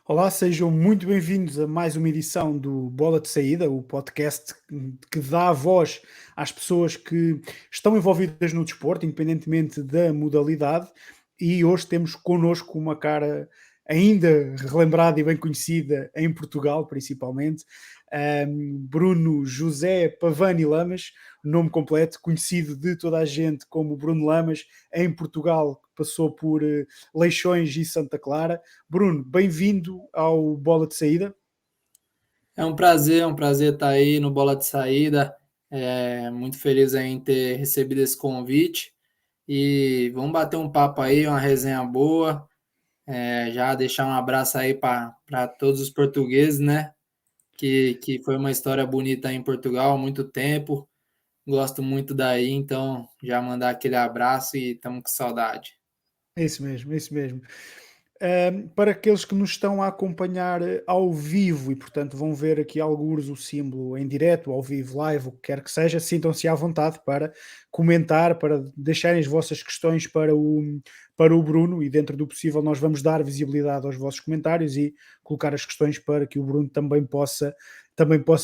Olá, sejam muito bem-vindos a mais uma edição do Bola de Saída, o podcast que dá voz às pessoas que estão envolvidas no desporto, independentemente da modalidade. E hoje temos connosco uma cara ainda relembrada e bem conhecida em Portugal, principalmente, Bruno José Pavani Lamas, nome completo, conhecido de toda a gente como Bruno Lamas, em Portugal, passou por Leixões e Santa Clara. Bruno, bem-vindo ao Bola de Saída. É um prazer estar aí no Bola de Saída. Muito feliz em ter recebido esse convite. E vamos bater um papo aí, uma resenha boa. Já deixar um abraço aí para todos os portugueses, né? Que foi uma história bonita aí em Portugal há muito tempo. Gosto muito daí, então já mandar aquele abraço e estamos com saudade. É isso mesmo, é isso mesmo. Para aqueles que nos estão a acompanhar ao vivo e, portanto, vão ver aqui algures o símbolo em direto, ao vivo, live, o que quer que seja, sintam-se à vontade para comentar, para deixarem as vossas questões para o Bruno e, dentro do possível, nós vamos dar visibilidade aos vossos comentários e colocar as questões para que o Bruno também possa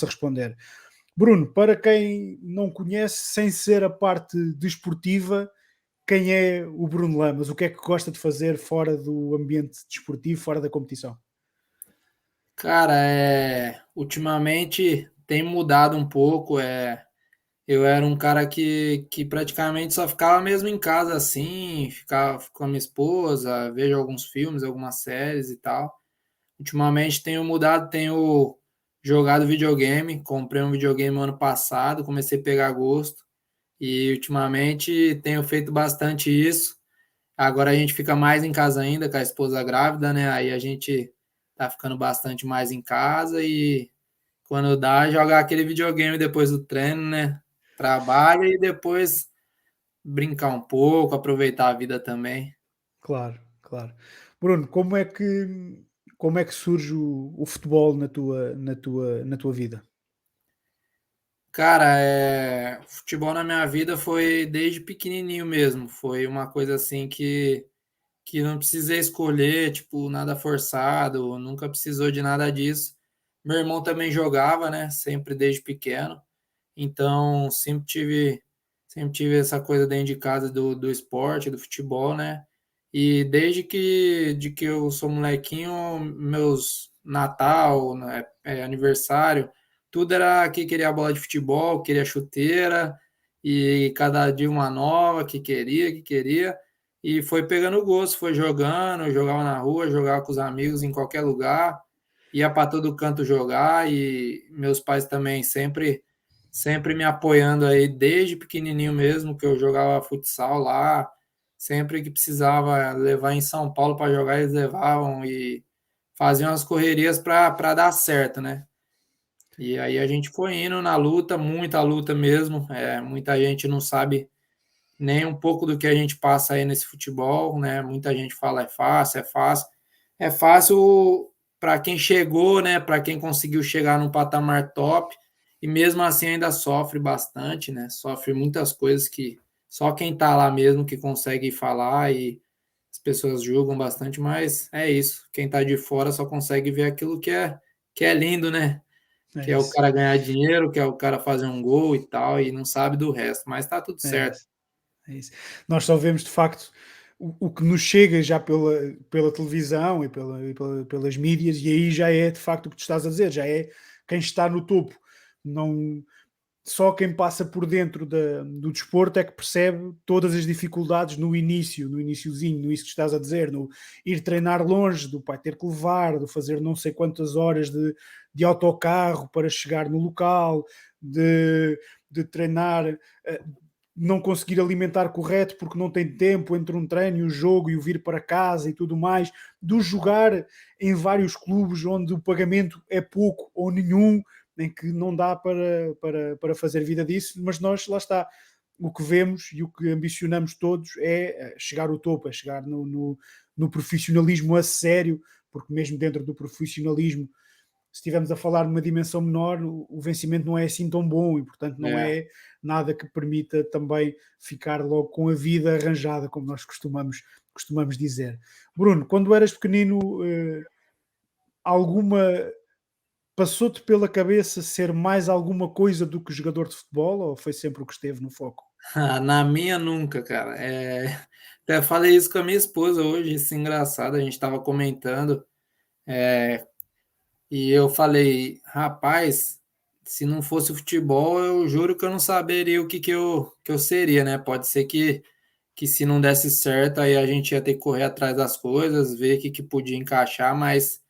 responder. Bruno, para quem não conhece, sem ser a parte desportiva, quem é o Bruno Lamas? O que é que gosta de fazer fora do ambiente desportivo, fora da competição? Cara, ultimamente tem mudado um pouco. Eu era um cara que praticamente só ficava mesmo em casa assim, ficava com a minha esposa, vejo alguns filmes, algumas séries e tal. Ultimamente tenho mudado, tenho jogado videogame, comprei um videogame ano passado, comecei a pegar gosto e ultimamente tenho feito bastante isso. Agora a gente fica mais em casa ainda com a esposa grávida, né? Aí a gente tá ficando bastante mais em casa e quando dá, jogar aquele videogame depois do treino, né? Trabalha e depois brincar um pouco, aproveitar a vida também. Claro, claro. Bruno, como é que surge o futebol na tua vida? Cara, futebol na minha vida foi desde pequenininho mesmo. Foi uma coisa assim que não precisei escolher, tipo, nada forçado, nunca precisou de nada disso. Meu irmão também jogava, né? Sempre desde pequeno. Então, sempre tive essa coisa dentro de casa do esporte, do futebol, né? E desde que eu sou molequinho, meus Natal, né, aniversário, tudo era que queria bola de futebol, queria chuteira, e cada dia uma nova que queria. E foi pegando gosto, foi jogando, jogava na rua, jogava com os amigos em qualquer lugar, ia para todo canto jogar, e meus pais também sempre me apoiando aí desde pequenininho mesmo, que eu jogava futsal lá, sempre que precisava levar em São Paulo para jogar, eles levavam e faziam as correrias para dar certo, né? E aí a gente foi indo na luta, muita luta mesmo. Muita gente não sabe nem um pouco do que a gente passa aí nesse futebol, né? Muita gente fala é fácil, é fácil. É fácil para quem chegou, né? Para quem conseguiu chegar num patamar top e mesmo assim ainda sofre bastante, né? Sofre muitas coisas que só quem tá lá mesmo que consegue falar e as pessoas julgam bastante, mas é isso. Quem tá de fora só consegue ver aquilo que é lindo, né? É Que é o isso, cara ganhar dinheiro, que é o cara fazer um gol e tal, e não sabe do resto, mas tá tudo é certo. isso, é isso. Nós só vemos de facto o que nos chega já pela televisão e pelas mídias, e aí já é de facto o que tu estás a dizer, já é quem está no topo. Não, só quem passa por dentro do desporto é que percebe todas as dificuldades no início, no iniciozinho, no isso que estás a dizer, no ir treinar longe, do pai ter que levar, de fazer não sei quantas horas de autocarro para chegar no local, de treinar, não conseguir alimentar correto porque não tem tempo entre um treino e o jogo e o vir para casa e tudo mais, do jogar em vários clubes onde o pagamento é pouco ou nenhum, em que não dá para fazer vida disso, mas nós, lá está, o que vemos e o que ambicionamos todos é chegar ao topo, é chegar no profissionalismo a sério, porque mesmo dentro do profissionalismo, se estivermos a falar numa dimensão menor, o vencimento não é assim tão bom e, portanto, não É. é nada que permita também ficar logo com a vida arranjada, como nós costumamos dizer. Bruno, quando eras pequenino, alguma passou-te pela cabeça ser mais alguma coisa do que jogador de futebol ou foi sempre o que esteve no foco? Ah, na minha nunca, cara. Até falei isso com a minha esposa hoje, isso é engraçado, a gente estava comentando, e eu falei: "Rapaz, se não fosse o futebol, eu juro que eu não saberia o que eu seria, né". Pode ser que se não desse certo, aí a gente ia ter que correr atrás das coisas, ver o que podia encaixar, mas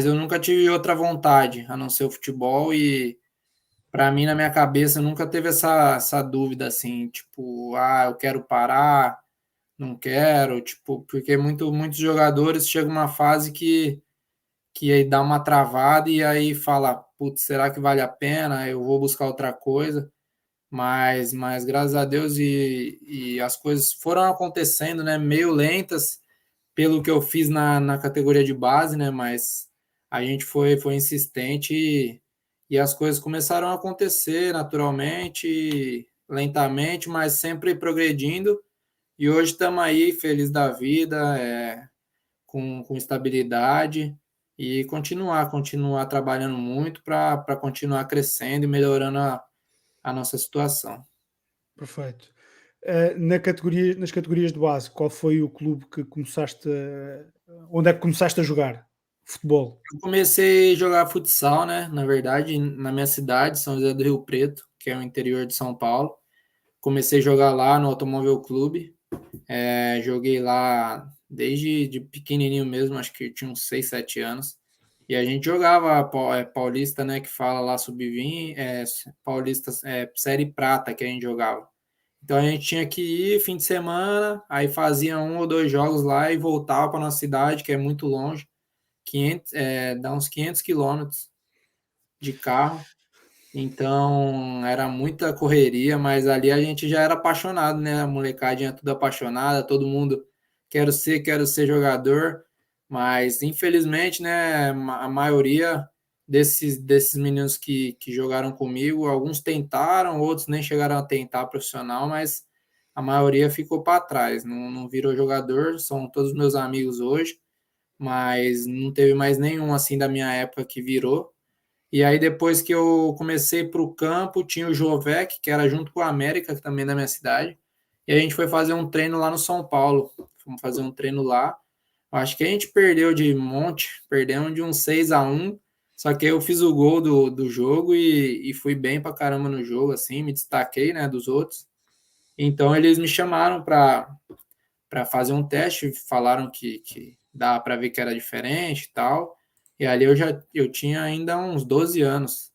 eu nunca tive outra vontade, a não ser o futebol e para mim, na minha cabeça, nunca teve essa dúvida, assim, tipo: "Ah, eu quero parar, não quero", tipo, porque muitos jogadores chegam uma fase que aí dá uma travada e aí fala: "Putz, será que vale a pena? Eu vou buscar outra coisa". Mas graças a Deus e as coisas foram acontecendo, né, meio lentas, pelo que eu fiz na categoria de base, né, mas a gente foi insistente e as coisas começaram a acontecer naturalmente, lentamente, mas sempre progredindo. E hoje estamos aí feliz da vida, com estabilidade e continuar trabalhando muito para continuar crescendo e melhorando a nossa situação. Perfeito. Nas categorias de base, qual foi o clube que começaste onde é que começaste a jogar futebol? Eu comecei a jogar futsal, né, na verdade, na minha cidade, São José do Rio Preto, que é o interior de São Paulo. Comecei a jogar lá no Automóvel Clube, joguei lá desde de pequenininho mesmo, acho que tinha uns 6, 7 anos. E a gente jogava paulista, né, que fala lá sub-20, paulista, série prata que a gente jogava. Então a gente tinha que ir fim de semana, aí fazia um ou dois jogos lá e voltava para nossa cidade, que é muito longe, 500, dá uns 500 quilômetros de carro. Então era muita correria, mas ali a gente já era apaixonado, né? A molecadinha tudo apaixonada, todo mundo quero ser jogador, mas infelizmente, né, a maioria desses meninos que jogaram comigo, alguns tentaram, outros nem chegaram a tentar profissional, mas a maioria ficou para trás, não virou jogador, são todos meus amigos hoje, mas não teve mais nenhum assim da minha época que virou. E aí, depois que eu comecei para o campo, tinha o Jovec, que era junto com a América, que também é da minha cidade. E a gente foi fazer um treino lá no São Paulo. Fomos fazer um treino lá. Acho que a gente perdeu de monte, perdemos de um 6-1. Só que eu fiz o gol do jogo e fui bem pra caramba no jogo, assim, me destaquei, né, dos outros. Então eles me chamaram para fazer um teste, falaram que dá para ver que era diferente e tal. E ali eu tinha ainda uns 12 anos.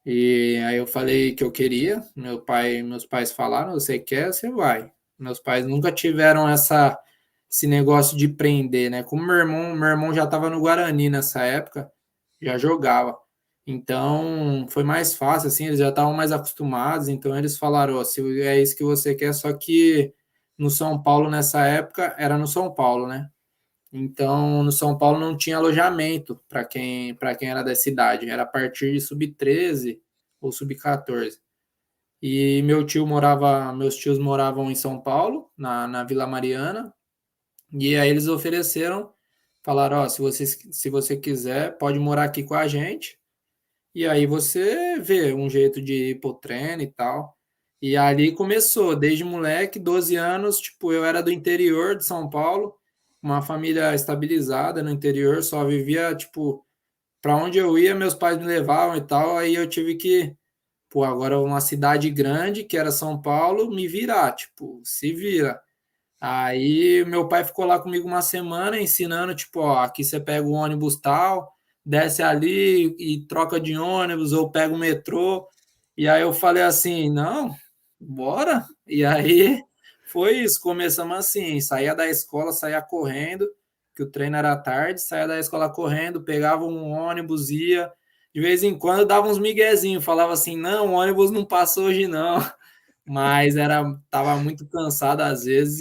E aí eu falei que eu queria, meus pais falaram, você quer, você vai. Meus pais nunca tiveram esse negócio de prender, né? Como meu irmão já estava no Guarani nessa época, já jogava. Então foi mais fácil, assim, eles já estavam mais acostumados, então eles falaram, ó, se é isso que você quer, só que no São Paulo nessa época era no São Paulo, né? Então, no São Paulo não tinha alojamento para quem era da cidade, era a partir de sub-13 ou sub-14. E meus tios moravam em São Paulo, na Vila Mariana, e aí eles ofereceram, falaram, ó, se você quiser, pode morar aqui com a gente, e aí você vê um jeito de ir pro treino e tal. E ali começou, desde moleque, 12 anos, tipo, eu era do interior de São Paulo, uma família estabilizada no interior, só vivia, tipo, para onde eu ia, meus pais me levavam e tal, aí eu tive que, pô, agora uma cidade grande, que era São Paulo, me virar, tipo, se vira. Aí meu pai ficou lá comigo uma semana ensinando, tipo, ó, aqui você pega o ônibus tal, desce ali e troca de ônibus ou pega o metrô. E aí eu falei assim, não, bora. E aí foi isso, começamos assim, saía da escola, saía correndo, que o treino era à tarde, saía da escola correndo, pegava um ônibus, ia, de vez em quando dava uns miguezinhos, falava assim, não, o ônibus não passou hoje não, mas tava muito cansado às vezes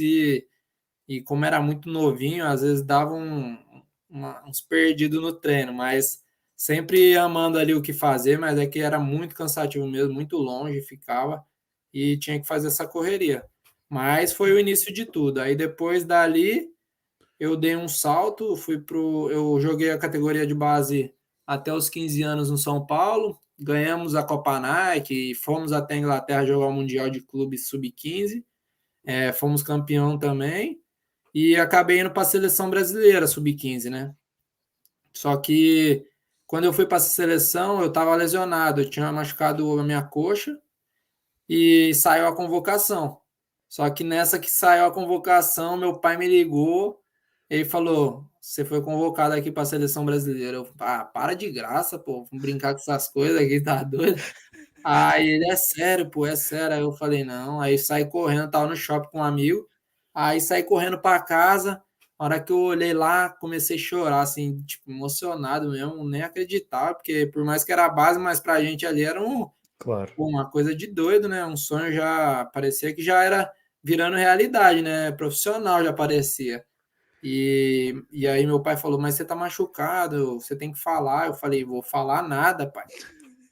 e como era muito novinho, às vezes dava uns perdidos no treino, mas sempre amando ali o que fazer, mas é que era muito cansativo mesmo, muito longe ficava e tinha que fazer essa correria. Mas foi o início de tudo. Aí depois dali eu dei um salto, eu joguei a categoria de base até os 15 anos no São Paulo, ganhamos a Copa Nike, fomos até a Inglaterra jogar o Mundial de Clubes Sub-15, fomos campeão também, e acabei indo para a seleção brasileira Sub-15, né? Só que quando eu fui para essa seleção, eu estava lesionado, eu tinha machucado a minha coxa e saiu a convocação. Só que nessa que saiu a convocação, meu pai me ligou, ele falou: "Você foi convocado aqui para a seleção brasileira". Eu, para de graça, pô, vamos brincar com essas coisas aqui, tá doido? Aí ele: "É sério, pô, é sério". Aí eu falei: "Não". Aí saí correndo, tava no shopping com um amigo, aí saí correndo para casa. A hora que eu olhei lá, comecei a chorar, assim, tipo, emocionado mesmo, nem acreditar, porque por mais que era a base, mas pra gente ali era Claro. uma coisa de doido, né? Um sonho, já parecia que já era virando realidade, né? Profissional já parecia. E aí meu pai falou: "Mas você tá machucado, você tem que falar". Eu falei: "Vou falar nada, pai.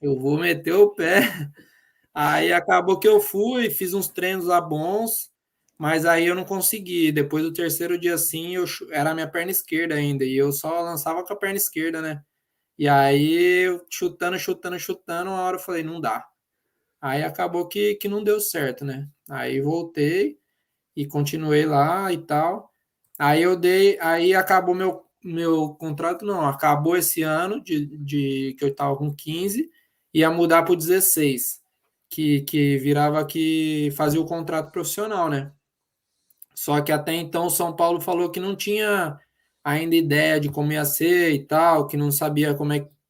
Eu vou meter o pé". Aí acabou que eu fui, fiz uns treinos lá bons, mas aí eu não consegui. Depois do terceiro dia assim, era a minha perna esquerda ainda, e eu só lançava com a perna esquerda, né? E aí, chutando, chutando, chutando, uma hora eu falei: "Não dá". Aí acabou que não deu certo, né? Aí voltei e continuei lá e tal. Aí acabou meu contrato, não, acabou esse ano de que eu estava com 15, ia mudar para o 16, que virava que fazia o contrato profissional, né? Só que até então o São Paulo falou que não tinha ainda ideia de como ia ser e tal, que não sabia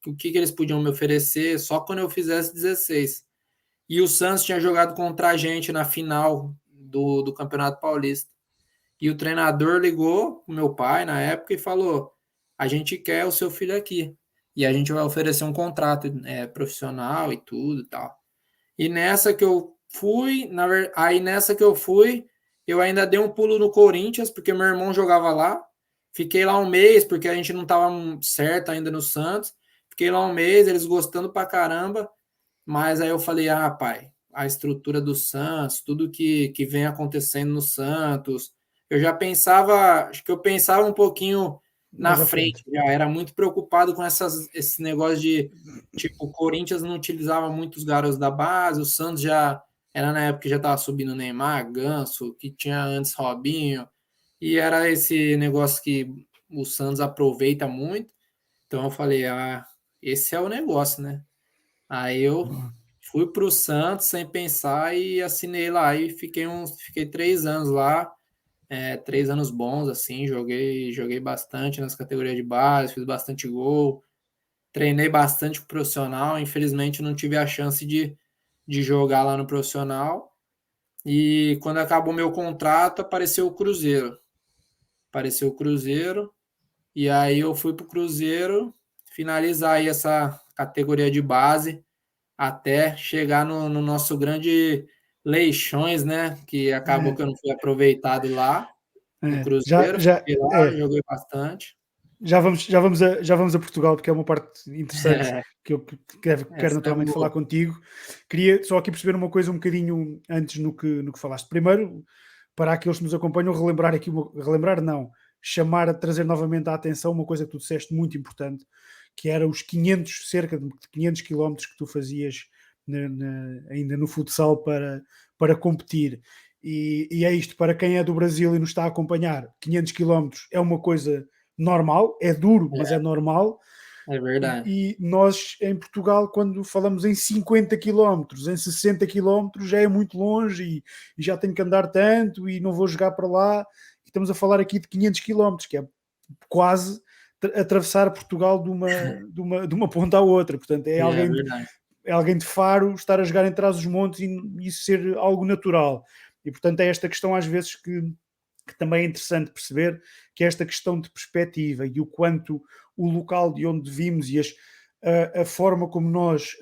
o que eles podiam me oferecer, só quando eu fizesse 16. E o Santos tinha jogado contra a gente na final do Campeonato Paulista. E o treinador ligou pro meu pai na época e falou: "A gente quer o seu filho aqui. E a gente vai oferecer um contrato profissional e tudo e tal". E nessa que eu fui, aí nessa que eu fui, eu ainda dei um pulo no Corinthians, porque meu irmão jogava lá. Fiquei lá um mês, porque a gente não estava certo ainda no Santos. Fiquei lá um mês, eles gostando pra caramba. Mas aí eu falei: pai, a estrutura do Santos, tudo que vem acontecendo no Santos, eu já pensava, acho que eu pensava um pouquinho na Mais à frente, frente. já era muito preocupado com esse negócio de, tipo, o Corinthians não utilizava muitos garotos da base, o Santos já era na época que já estava subindo Neymar, Ganso, que tinha antes Robinho, e era esse negócio que o Santos aproveita muito. Então eu falei: esse é o negócio, né? Aí eu fui para o Santos sem pensar e assinei lá e fiquei 3 anos lá, 3 anos bons assim, joguei bastante nas categorias de base, fiz bastante gol, treinei bastante com o profissional. Infelizmente não tive a chance de jogar lá no profissional. E quando acabou meu contrato, apareceu o Cruzeiro, e aí eu fui para o Cruzeiro finalizar aí essa categoria de base até chegar no nosso grande Leixões, né? Que acabou que eu É, não fui aproveitado lá no já, Cruzeiro, já, fiquei lá, joguei bastante. já vamos a Portugal, porque é uma parte interessante É, que eu quero essa é naturalmente falar boa. contigo. Queria só aqui perceber uma coisa um bocadinho antes no que falaste. Primeiro, para aqueles que nos acompanham, relembrar aqui, relembrar não, trazer novamente a atenção uma coisa que tu disseste muito importante, que era os 500, cerca de 500 quilómetros que tu fazias ainda no futsal para competir. E é isto, para quem é do Brasil e nos está a acompanhar, 500 quilómetros é uma coisa normal, é duro, mas é normal. É verdade. E nós em Portugal, quando falamos em 50 quilómetros, em 60 quilómetros, já é muito longe e já tenho que andar tanto e não vou jogar para lá. E estamos a falar aqui de 500 quilómetros, que é quase atravessar Portugal de uma ponta à outra. Portanto, é É alguém, verdade. é alguém de Faro estar a jogar em Trás-os-Montes e isso ser algo natural. E portanto é esta questão às vezes que também é interessante perceber, que é esta questão de perspectiva e o quanto o local de onde vimos e a forma como nós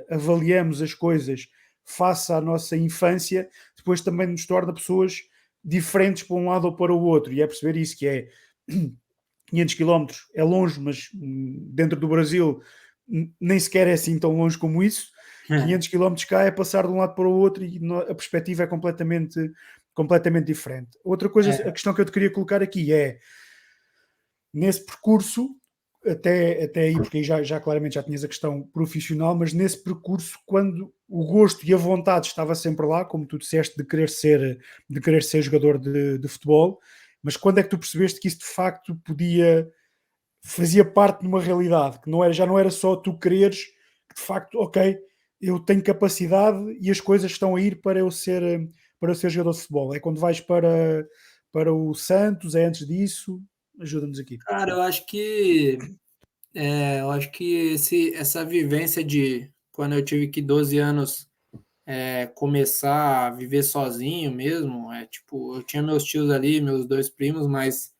avaliamos as coisas face à nossa infância, depois também nos torna pessoas diferentes para um lado ou para o outro. E é perceber isso, que é 500 quilómetros é longe, mas dentro do Brasil nem sequer é assim tão longe como isso. 500 quilómetros cá é passar de um lado para o outro e a perspectiva é completamente diferente. Outra coisa, a É, questão que eu te queria colocar aqui é, nesse percurso, até aí, porque aí já claramente já tinhas a questão profissional, mas nesse percurso, quando o gosto e a vontade estava sempre lá, como tu disseste, de querer ser jogador de futebol, mas quando é que tu percebeste que isso de facto fazia parte de uma realidade, que já não era só tu quereres, que de facto, ok, eu tenho capacidade e as coisas estão a ir para eu ser jogador de futebol. É quando vais para o Santos, é antes disso? Ajuda-nos aqui. Cara, eu acho que essa vivência de quando eu tive que 12 anos começar a viver sozinho mesmo, tipo, eu tinha meus tios ali, meus dois primos, mas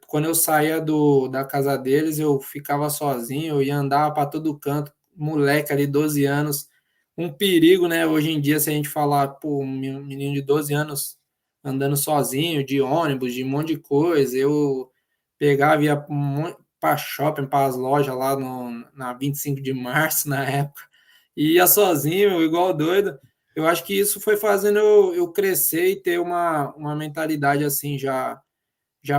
quando eu saía da casa deles, eu ficava sozinho, eu ia andar para todo canto, moleque ali, 12 anos, um perigo, né? Hoje em dia, se a gente falar, pô, um menino de 12 anos andando sozinho, de ônibus, de um monte de coisa, eu pegava, ia para shopping, para as lojas lá na 25 de março, na época, e ia sozinho, igual doido. Eu acho que isso foi fazendo eu crescer e ter uma mentalidade assim já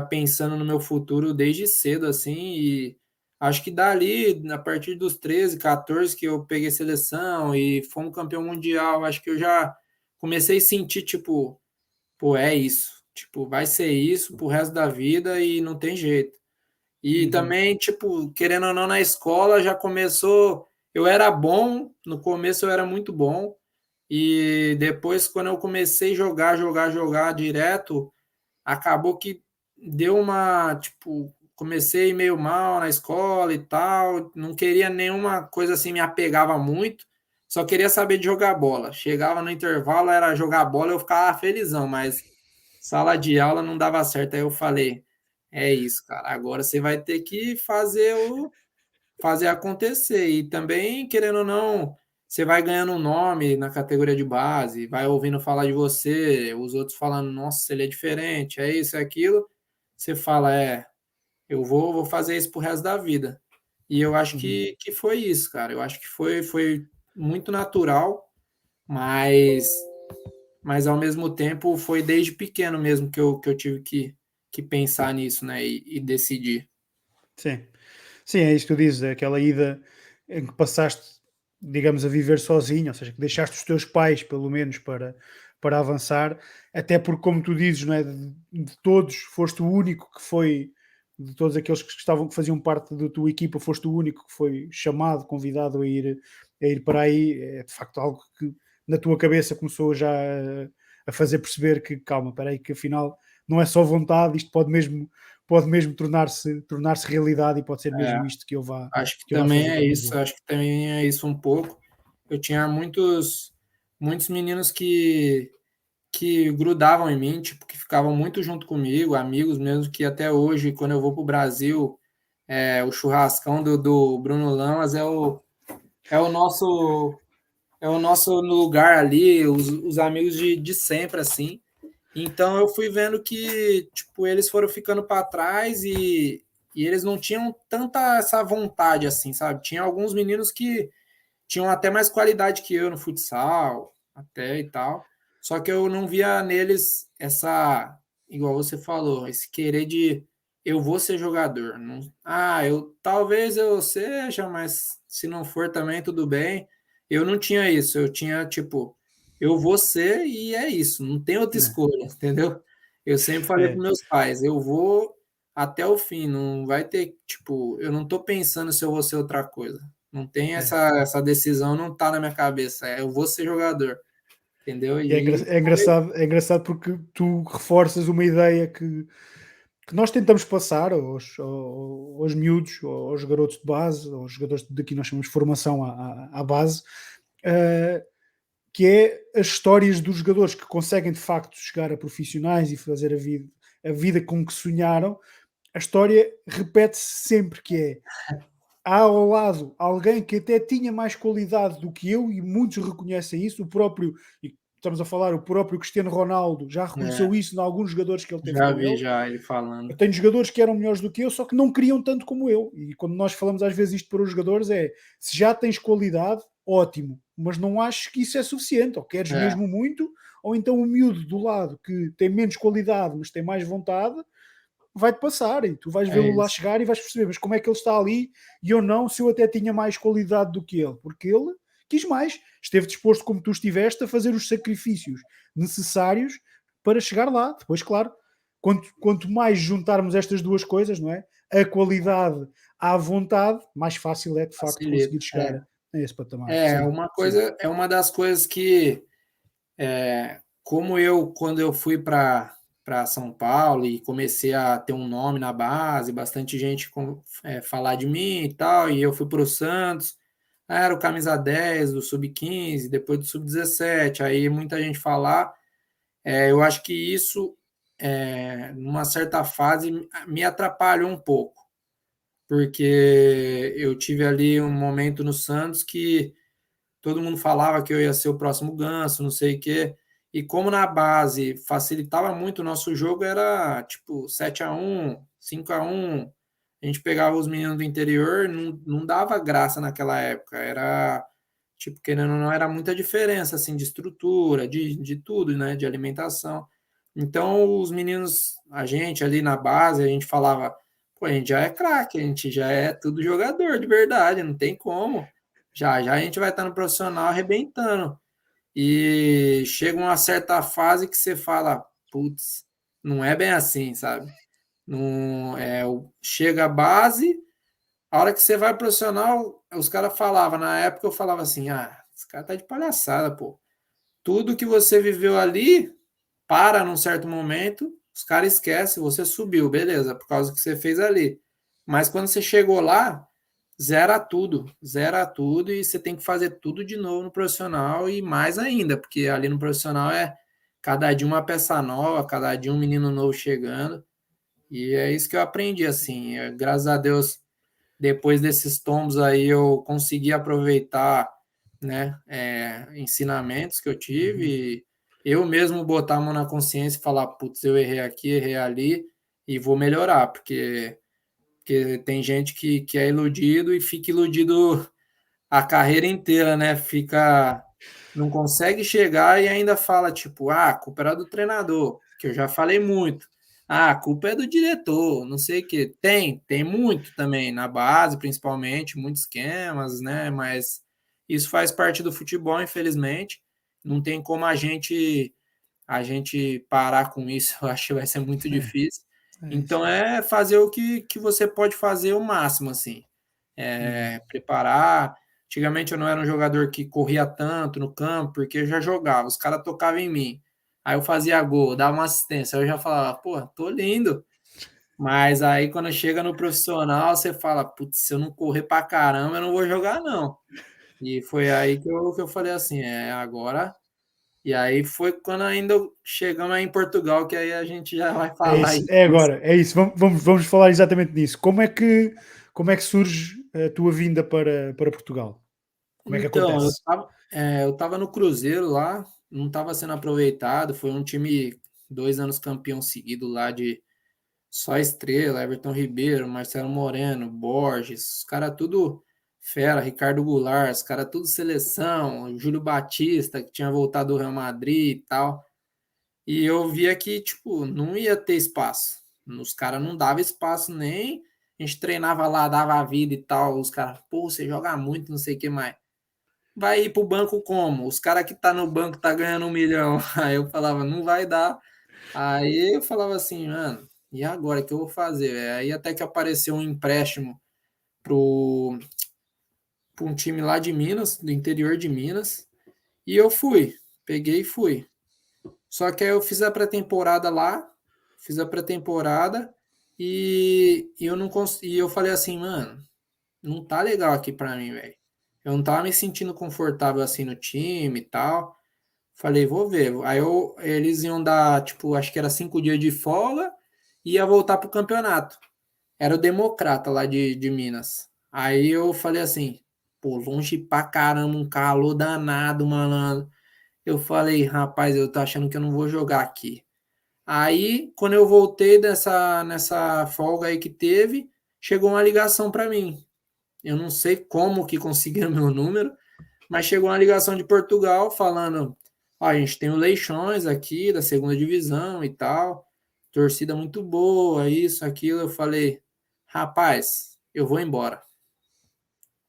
pensando no meu futuro desde cedo, assim, e acho que dali, a partir dos 13, 14, que eu peguei seleção e fomos campeão mundial, acho que eu já comecei a sentir, tipo, pô, é isso, tipo, vai ser isso pro resto da vida e não tem jeito. E Uhum. também, tipo, querendo ou não, na escola já começou, eu era bom, no começo eu era muito bom, e depois, quando eu comecei a jogar direto, acabou que deu uma, tipo, comecei meio mal na escola e tal, não queria nenhuma coisa assim, me apegava muito, só queria saber de jogar bola. Chegava no intervalo, era jogar bola, eu ficava felizão, mas sala de aula não dava certo. Aí eu falei, é isso, cara, agora você vai ter que fazer acontecer. E também, querendo ou não, você vai ganhando um nome na categoria de base, vai ouvindo falar de você, os outros falando, nossa, ele é diferente, é isso, é aquilo. Você fala, eu vou fazer isso pro resto da vida. E eu acho Uhum. que foi isso, cara. Eu acho que foi muito natural, mas, mas ao mesmo tempo foi desde pequeno mesmo que eu tive que pensar nisso, né? E decidir. Sim. Sim, é isso que tu dizes, é aquela ida em que passaste, digamos, a viver sozinho, ou seja, que deixaste os teus pais, pelo menos, para avançar, até porque, como tu dizes, não é, de todos, foste o único que foi, de todos aqueles que faziam parte da tua equipa, foste o único que foi chamado, convidado a ir para aí, é de facto algo que na tua cabeça começou já a fazer perceber que, calma, espera aí, que afinal não é só vontade, isto pode mesmo tornar-se realidade e pode ser É, mesmo isto que eu vá, acho que que eu vá também fazer é da minha isso, vida. acho que também é isso um pouco. Eu tinha muitos meninos que grudavam em mim, tipo, que ficavam muito junto comigo, amigos mesmo, que até hoje, quando eu vou para o Brasil, o churrascão do Bruno Lamas é o nosso é o nosso lugar ali, os amigos de sempre, assim. Então eu fui vendo que, tipo, eles foram ficando para trás e eles não tinham tanta essa vontade, assim, sabe? Tinha alguns meninos que tinham até mais qualidade que eu no futsal, até e tal. Só que eu não via neles igual você falou, esse querer de eu vou ser jogador. Não, talvez eu seja, mas se não for também tudo bem. Eu não tinha isso, eu tinha tipo, eu vou ser e é isso, não tem outra escolha, entendeu? Eu sempre falei para É, meus pais, eu vou até o fim, não vai ter, tipo, eu não tô pensando se eu vou ser outra coisa. Não tem é. essa decisão, não tá na minha cabeça. Eu vou ser jogador, entendeu? E é engraçado porque tu reforças uma ideia que nós tentamos passar aos miúdos, aos garotos de base, aos jogadores daqui nós chamamos de formação à base, eh, que é as histórias dos jogadores que conseguem de facto chegar a profissionais e fazer a vida com que sonharam. A história repete-se sempre, que é: há ao lado alguém que até tinha mais qualidade do que eu, e muitos reconhecem isso, e estamos a falar, o próprio Cristiano Ronaldo já É, reconheceu isso em alguns jogadores que ele teve já com vi ele. já ele Eu falando. tenho jogadores que eram melhores do que eu, só que não queriam tanto como eu. E quando nós falamos às vezes isto para os jogadores é: se já tens qualidade, ótimo, mas não acho que isso é suficiente, ou queres É, mesmo muito, ou então o miúdo do lado que tem menos qualidade, mas tem mais vontade, vai-te passar e tu vais É vê-lo lá isso. chegar e vais perceber, mas como é que ele está ali e eu não, se eu até tinha mais qualidade do que ele, porque ele quis mais, esteve disposto como tu estiveste a fazer os sacrifícios necessários para chegar lá. Depois, claro, quanto mais juntarmos estas duas coisas, não é? A qualidade à vontade, mais fácil é de facto conseguir Facilita. chegar a esse patamar. É Sim, uma sim. coisa, é uma das coisas que, como eu, quando eu fui para São Paulo e comecei a ter um nome na base, bastante gente falar de mim e tal, e eu fui para o Santos, era o camisa 10 do sub-15, depois do sub-17, aí muita gente falar, eu acho que isso, numa certa fase, me atrapalhou um pouco, porque eu tive ali um momento no Santos que todo mundo falava que eu ia ser o próximo Ganso, não sei o quê. E como na base facilitava muito o nosso jogo, era tipo 7-1, 5-1. A gente pegava os meninos do interior, não dava graça naquela época. Era, tipo, querendo ou não, era muita diferença, assim, de estrutura, de tudo, né? De alimentação. Então, os meninos, a gente ali na base, a gente falava, pô, a gente já é craque, a gente já é tudo jogador de verdade, não tem como. Já já a gente vai estar no profissional arrebentando. E chega uma certa fase que você fala, putz, não é bem assim, sabe? Não, chega a base, a hora que você vai profissional, os caras falavam, na época eu falava assim, esse cara tá de palhaçada, pô. Tudo que você viveu ali, para num certo momento, os caras esquecem, você subiu, beleza, por causa do que você fez ali. Mas quando você chegou lá, zera tudo e você tem que fazer tudo de novo no profissional e mais ainda, porque ali no profissional é cada dia uma peça nova, cada dia um menino novo chegando. E é isso que eu aprendi, assim. Graças a Deus, depois desses tombos aí, eu consegui aproveitar, né, ensinamentos que eu Uhum. tive. Eu mesmo botar a mão na consciência e falar, putz, eu errei aqui, errei ali e vou melhorar, porque tem gente que é iludido e fica iludido a carreira inteira, né? Não consegue chegar e ainda fala, tipo, a culpa era do treinador, que eu já falei muito. A culpa é do diretor, não sei o quê. Tem muito também, na base, principalmente, muitos esquemas, né? Mas isso faz parte do futebol, infelizmente. Não tem como a gente parar com isso, eu acho que vai ser muito difícil. É isso. Então é fazer o que você pode fazer o máximo, assim. Uhum. Preparar. Antigamente eu não era um jogador que corria tanto no campo, porque eu já jogava, os caras tocavam em mim. Aí eu fazia gol, dava uma assistência, eu já falava, pô, tô lindo. Mas aí quando chega no profissional, você fala, putz, se eu não correr pra caramba, eu não vou jogar, não. E foi aí que eu falei assim, agora. E aí foi quando ainda chegamos aí em Portugal, que aí a gente já vai É falar isso, isso. é agora, é isso. Vamos falar exatamente nisso. Como é que surge a tua vinda para Portugal? Como é que Então, acontece? eu tava no Cruzeiro lá, não estava sendo aproveitado. Foi um time 2 anos campeão seguido lá de só estrela, Everton Ribeiro, Marcelo Moreno, Borges, os caras tudo fera, Ricardo Goulart, os caras tudo seleção, Júlio Batista, que tinha voltado do Real Madrid e tal. E eu via que, tipo, não ia ter espaço. Os caras não davam espaço nem. A gente treinava lá, dava a vida e tal. Os caras, pô, você joga muito, não sei o que mais. Vai ir pro banco como? Os caras que tá no banco tá ganhando 1 milhão. Aí eu falava, não vai dar. Aí eu falava assim, mano, e agora o que eu vou fazer? Aí até que apareceu um empréstimo pro, pra um time lá de Minas, do interior de Minas. E eu fui. Peguei e fui. Só que aí eu fiz a pré-temporada lá, fiz a pré-temporada e eu não consegui. E eu falei assim, mano, não tá legal aqui pra mim, velho. Eu não tava me sentindo confortável assim no time e tal. Falei, vou ver. Aí eles iam dar, tipo, acho que era 5 dias de folga e ia voltar pro campeonato. Era o Democrata lá de Minas. Aí eu falei assim, pô, longe pra caramba, um calor danado, malandro. Eu falei, rapaz, eu tô achando que eu não vou jogar aqui. Aí, quando eu voltei nessa folga aí que teve, chegou uma ligação para mim. Eu não sei como que conseguiram meu número, mas chegou uma ligação de Portugal falando: ó, a gente tem o Leixões aqui da segunda divisão e tal. torcida muito boa, isso, aquilo. Eu falei, rapaz, eu vou embora.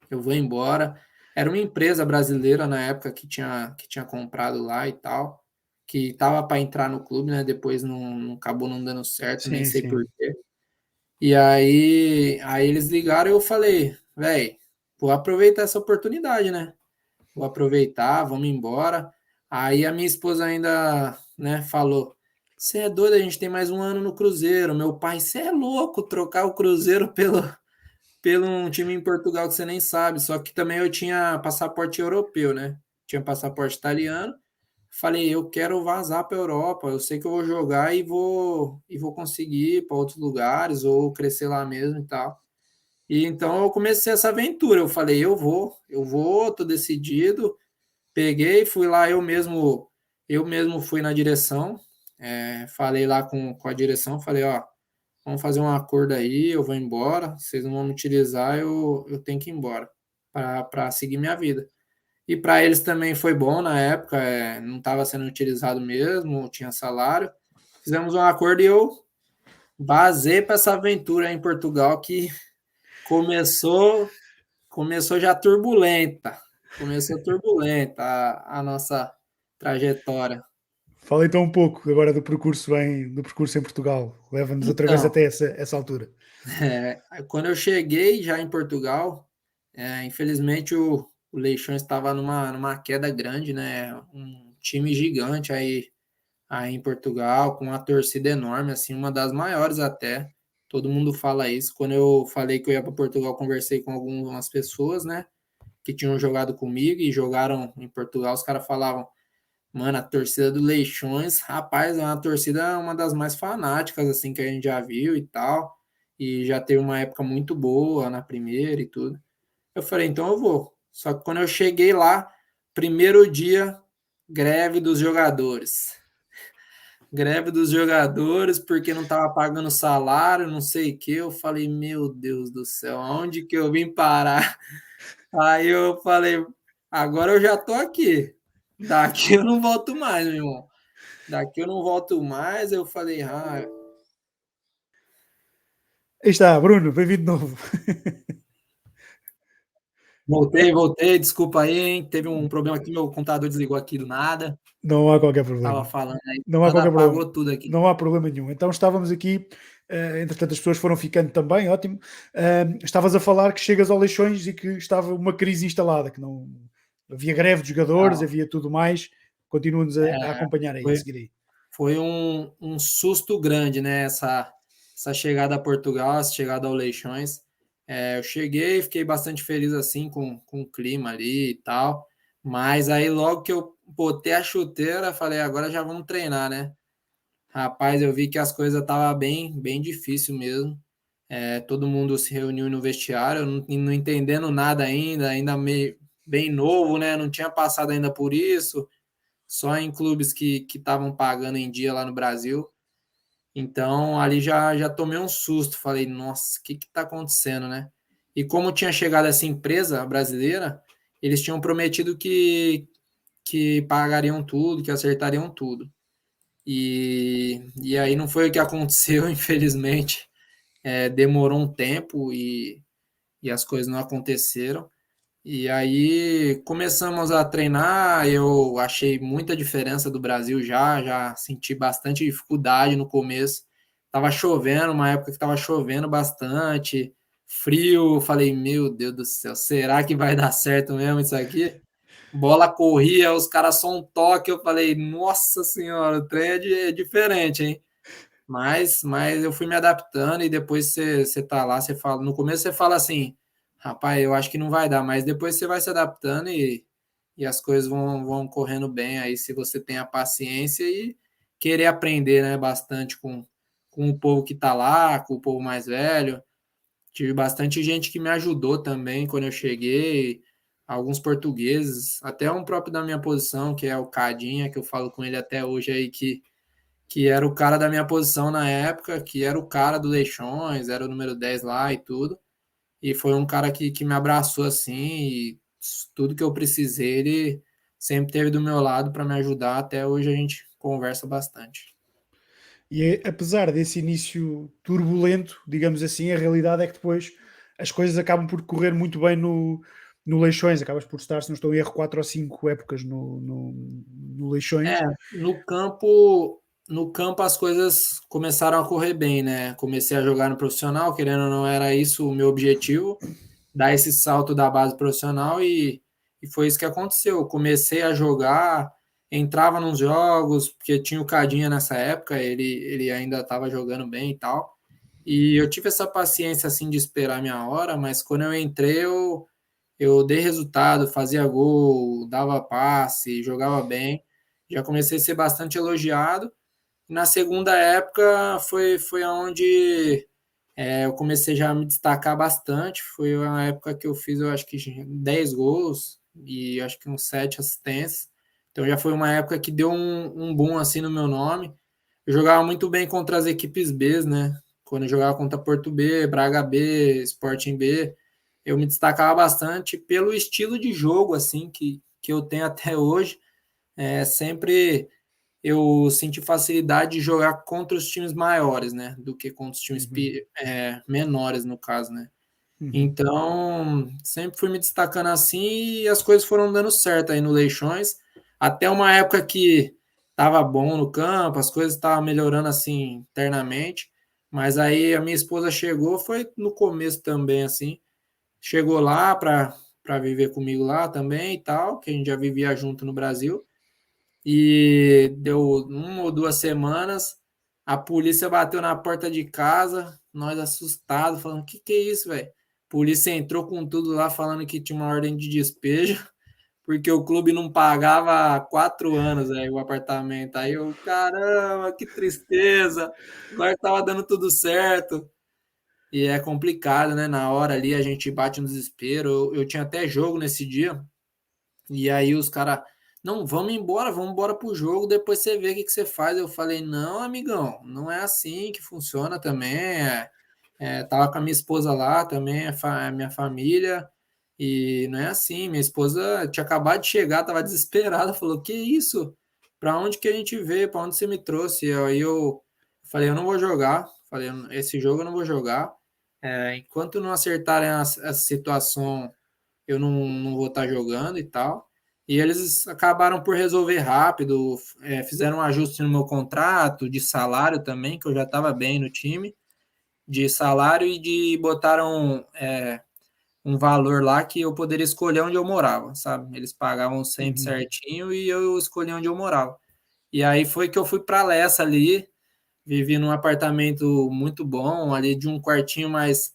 Eu vou embora. Era uma empresa brasileira na época que tinha comprado lá e tal, que estava para entrar no clube, né? Depois não acabou não dando certo, nem Sim, sei sim. por quê. E aí eles ligaram e eu falei, velho, vou aproveitar essa oportunidade, né? Vou aproveitar, vamos embora. Aí a minha esposa ainda, né, falou: Você é doido, a gente tem mais um ano no Cruzeiro. Meu pai, você é louco trocar o Cruzeiro pelo um time em Portugal que você nem sabe. Só que também eu tinha passaporte europeu, né? Tinha passaporte italiano. Falei, eu quero vazar para a Europa. Eu sei que eu vou jogar e vou conseguir ir para outros lugares ou crescer lá mesmo e tal. E então eu comecei essa aventura. Eu falei, tô decidido. Peguei, fui lá eu mesmo fui na direção, falei lá com a direção, falei, ó, vamos fazer um acordo aí, eu vou embora, vocês não vão me utilizar, eu tenho que ir embora para seguir minha vida. E para eles também foi bom na época, não estava sendo utilizado mesmo, tinha salário. Fizemos um acordo e eu vazei para essa aventura em Portugal que começou começou já turbulenta. Começou turbulenta a nossa trajetória. Fala então um pouco agora do percurso em Portugal. Leva-nos outra vez Então, até essa altura. quando eu cheguei já em Portugal, infelizmente o Leixões estava numa queda grande, né? Um time gigante aí em Portugal, com uma torcida enorme, assim, uma das maiores até. Todo mundo fala isso. Quando eu falei que eu ia para Portugal, conversei com algumas pessoas, né? Que tinham jogado comigo e jogaram em Portugal. Os caras falavam, mano, a torcida do Leixões, rapaz, é uma torcida uma das mais fanáticas assim que a gente já viu e tal. E já teve uma época muito boa na primeira e tudo. Eu falei, então eu vou. Só que quando eu cheguei lá, primeiro dia, greve dos jogadores. Greve dos jogadores porque não estava pagando salário, não sei o que. Eu falei, meu Deus do céu, aonde que eu vim parar? Aí eu falei, agora eu já tô aqui. Daqui eu não volto mais, meu irmão. Daqui eu não volto mais. Eu falei, Aí está, Bruno, bem-vindo de novo. voltei, desculpa aí, hein? Teve um problema aqui, meu computador desligou aqui do nada. Não há qualquer Tava problema. falando aí, Não há nada qualquer problema. apagou tudo aqui. Não há problema nenhum. Então estávamos aqui, entretanto as pessoas foram ficando também, ótimo. Estavas a falar que chegas ao Leixões e que estava uma crise instalada, que não havia greve de jogadores, Ah, havia tudo mais. Continua-nos a acompanhar aí, a foi, seguir aí. foi um susto grande, né? Essa chegada a Portugal, essa chegada ao Leixões. Eu cheguei, fiquei bastante feliz assim com o clima ali e tal. Mas aí logo que eu botei a chuteira, falei, agora já vamos treinar, né? Rapaz, eu vi que as coisas estavam bem, bem difícil mesmo. Todo mundo se reuniu no vestiário, não entendendo nada ainda meio bem novo, né? Não tinha passado ainda por isso, só em clubes que estavam pagando em dia lá no Brasil. Então ali já tomei um susto, falei, nossa, o que está acontecendo, né? E como tinha chegado essa empresa brasileira, eles tinham prometido que pagariam tudo, que acertariam tudo. E aí não foi o que aconteceu, infelizmente. Demorou um tempo e as coisas não aconteceram. E aí começamos a treinar, eu achei muita diferença do Brasil já senti bastante dificuldade no começo. Tava chovendo, uma época que tava chovendo bastante, frio, falei, meu Deus do céu, será que vai dar certo mesmo isso aqui? Bola corria, os caras só um toque, eu falei, nossa senhora, o trem é diferente, hein? Mas eu fui me adaptando e depois você tá lá, você fala, no começo você fala assim, rapaz, eu acho que não vai dar, mas depois você vai se adaptando e as coisas vão correndo bem aí se você tem a paciência e querer aprender, né, bastante com o povo que tá lá, com o povo mais velho. Tive bastante gente que me ajudou também quando eu cheguei, alguns portugueses, até um próprio da minha posição, que é o Cadinha, que eu falo com ele até hoje aí, que era o cara da minha posição na época, que era o cara do Leixões, era o número 10 lá e tudo. E foi um cara que me abraçou assim, e tudo que eu precisei, ele sempre teve do meu lado para me ajudar. Até hoje a gente conversa bastante. Apesar desse início turbulento, digamos assim, a realidade é que depois as coisas acabam por correr muito bem no Leixões. Acabas por estar, se não estou em erro, 4 ou 5 épocas no É, Leixões. no campo as coisas começaram a correr bem, né? Comecei a jogar no profissional, querendo ou não, era isso o meu objetivo, dar esse salto da base profissional e foi isso que aconteceu. Eu comecei a jogar, entrava nos jogos, porque tinha o Cadinha nessa época, ele ainda estava jogando bem e tal. E eu tive essa paciência assim de esperar a minha hora, mas quando eu entrei, eu dei resultado, fazia gol, dava passe, jogava bem. Já comecei a ser bastante elogiado. Na segunda época foi onde eu comecei já a me destacar bastante. Foi uma época que eu fiz, eu acho que 10 gols e acho que uns 7 assistências. Então já foi uma época que deu um boom assim no meu nome. Eu jogava muito bem contra as equipes B, né? Quando eu jogava contra Porto B, Braga B, Sporting B, eu me destacava bastante pelo estilo de jogo assim que eu tenho até hoje. Sempre eu senti facilidade de jogar contra os times maiores, né? Do que contra os times Uhum, menores, no caso, né? uhum, Então, sempre fui me destacando assim e as coisas foram dando certo aí no Leixões. Até uma época que estava bom no campo, as coisas estavam melhorando assim internamente. Mas aí a minha esposa chegou, foi no começo também, assim. Chegou lá para viver comigo lá também e tal, que a gente já vivia junto no Brasil. E deu 1 ou 2 semanas, a polícia bateu na porta de casa, nós assustados, falando: que é isso, velho? Polícia entrou com tudo lá, falando que tinha uma ordem de despejo, porque o clube não pagava há 4 anos o apartamento. Aí eu, caramba, que tristeza, agora estava dando tudo certo. E é complicado, né? Na hora ali a gente bate no desespero. Eu tinha até jogo nesse dia. E aí os caras, não, vamos embora pro jogo, depois você vê o que, que você faz. Eu falei, não, amigão, não é assim que funciona também. Tava com a minha esposa lá também, a minha família, e não é assim. Minha esposa tinha acabado de chegar, tava desesperada, falou, que isso? Pra onde que a gente veio? Pra onde você me trouxe? Aí eu falei, eu não vou jogar. Falei, esse jogo eu não vou jogar. Enquanto não acertarem a situação eu não vou estar jogando e tal. E eles acabaram por resolver rápido, fizeram um ajuste no meu contrato, de salário também, que eu já estava bem no time, de salário e botaram um valor lá que eu poderia escolher onde eu morava, sabe? Eles pagavam sempre uhum, certinho e eu escolhi onde eu morava. E aí foi que eu fui para Lessa ali, vivi num apartamento muito bom, ali de um quartinho, mais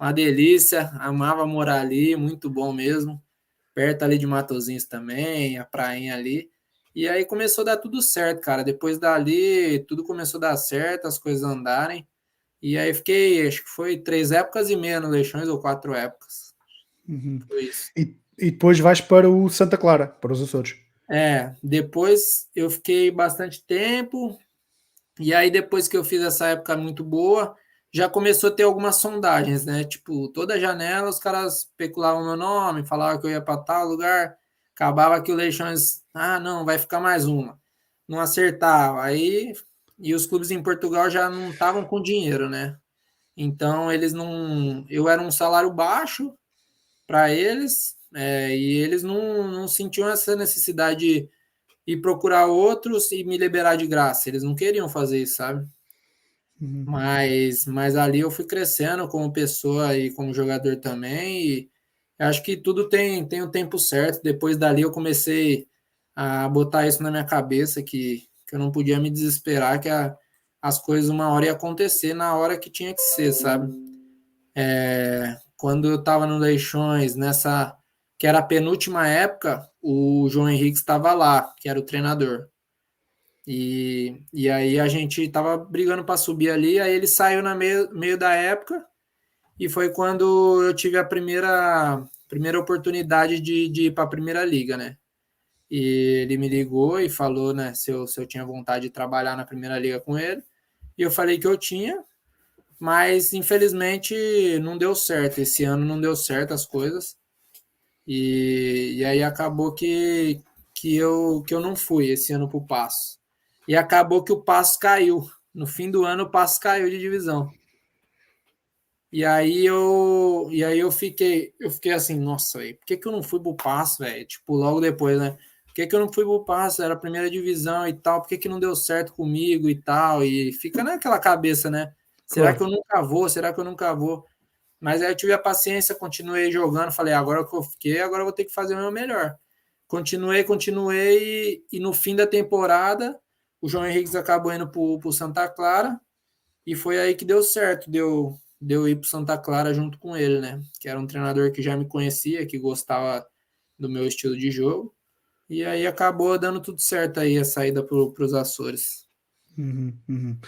uma delícia, amava morar ali, muito bom mesmo perto ali de Matozinhos também, a prainha ali. E aí começou a dar tudo certo, cara. Depois dali, tudo começou a dar certo, as coisas andarem. E aí fiquei, acho que foi 3 épocas e meia no Leixões, ou 4 épocas. uhum. Foi isso. E depois vais para o Santa Clara, para os Açores. Depois eu fiquei bastante tempo, e aí, depois que eu fiz essa época muito boa, já começou a ter algumas sondagens, né? Tipo, toda janela os caras especulavam meu nome, falavam que eu ia para tal lugar, acabava que o Leixões, não, vai ficar mais uma. Não acertava. Aí, e os clubes em Portugal já não estavam com dinheiro, né? Então, eles não. Eu era um salário baixo para eles, e eles não sentiam essa necessidade de ir procurar outros e me liberar de graça. Eles não queriam fazer isso, sabe? Uhum, Mas ali eu fui crescendo como pessoa e como jogador também. E acho que tudo tem o tempo certo. Depois dali eu comecei a botar isso na minha cabeça que eu não podia me desesperar, que as coisas uma hora ia acontecer na hora que tinha que ser, sabe? Quando eu estava no Leixões, nessa que era a penúltima época, o João Henrique estava lá, que era o treinador. E aí a gente tava brigando para subir ali, aí ele saiu na meio da época e foi quando eu tive a primeira oportunidade de ir para a primeira liga, né? E ele me ligou e falou, né, se eu tinha vontade de trabalhar na primeira liga com ele. E eu falei que eu tinha, mas infelizmente não deu certo. Esse ano não deu certo as coisas. E aí acabou que eu não fui esse ano pro Passo. E acabou que o Passo caiu. No fim do ano o Passos caiu de divisão. E aí eu fiquei assim, nossa, véio, por que eu não fui pro Passo, velho? Tipo, logo depois, né? Por que eu não fui pro Passo? Era a primeira divisão e tal, por que não deu certo comigo e tal? E fica naquela cabeça, né? Será que Claro. eu nunca vou? Será que eu nunca vou? Mas aí eu tive a paciência, continuei jogando, falei, agora que eu fiquei, agora eu vou ter que fazer o meu melhor. Continuei, e no fim da temporada, o João Henrique acabou indo pro Santa Clara, e foi aí que deu certo, deu ir para Santa Clara junto com ele, né? Que era um treinador que já me conhecia, que gostava do meu estilo de jogo. E aí acabou dando tudo certo aí a saída para os Açores. Uhum, uhum.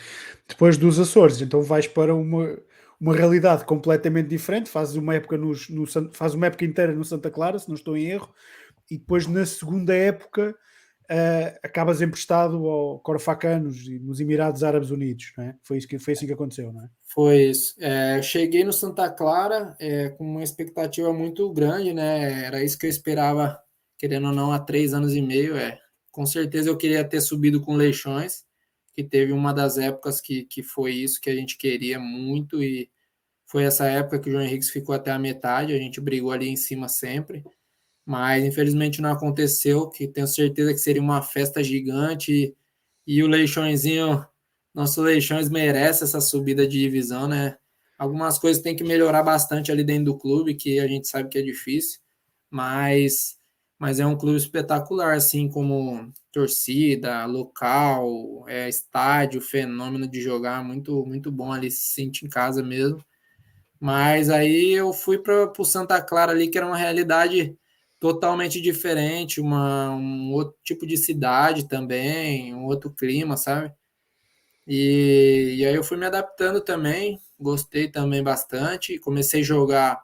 Depois dos Açores, então vais para uma realidade completamente diferente, fazes uma época fazes uma época inteira no Santa Clara, se não estou em erro, e depois na segunda época acabas emprestado ao Corfacanos e nos Emirados Árabes Unidos, não é? Foi assim que aconteceu, não é? Foi isso. Cheguei no Santa Clara com uma expectativa muito grande, né? Era isso que eu esperava, querendo ou não, há 3 anos e meio. Com certeza eu queria ter subido com o Leixões, que teve uma das épocas que foi isso que a gente queria muito, e foi essa época que o João Henrique ficou até a metade, a gente brigou ali em cima sempre, mas infelizmente não aconteceu, que tenho certeza que seria uma festa gigante, e o Leixõezinho, nosso Leixões merece essa subida de divisão, né? Algumas coisas tem que melhorar bastante ali dentro do clube, que a gente sabe que é difícil, mas, mas é um clube espetacular, assim como torcida, local, estádio, fenômeno de jogar, muito, muito bom ali, se sente em casa mesmo. Mas aí eu fui para o Santa Clara ali, que era uma realidade totalmente diferente, um outro tipo de cidade também, um outro clima, sabe? E aí eu fui me adaptando também, gostei também bastante, comecei a jogar,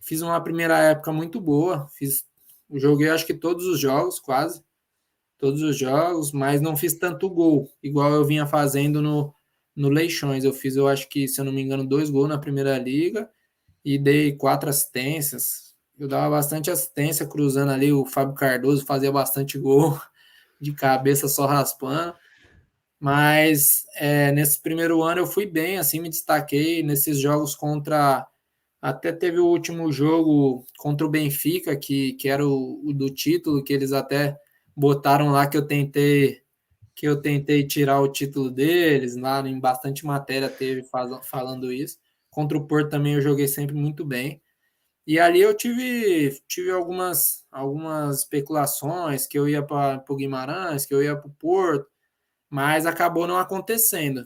fiz uma primeira época muito boa, joguei acho que todos os jogos, quase, todos os jogos, mas não fiz tanto gol, igual eu vinha fazendo no Leixões. Eu fiz, eu acho que, se eu não me engano, 2 gols na primeira liga, e dei 4 assistências. Eu dava bastante assistência cruzando ali, o Fábio Cardoso fazia bastante gol de cabeça só raspando. Mas nesse primeiro ano eu fui bem, assim, me destaquei nesses jogos contra. Até teve o último jogo contra o Benfica, que era o do título, que eles até botaram lá que eu tentei tirar o título deles, lá em bastante matéria teve falando isso. Contra o Porto também eu joguei sempre muito bem. E ali eu tive algumas especulações que eu ia para o Guimarães, que eu ia para o Porto, mas acabou não acontecendo.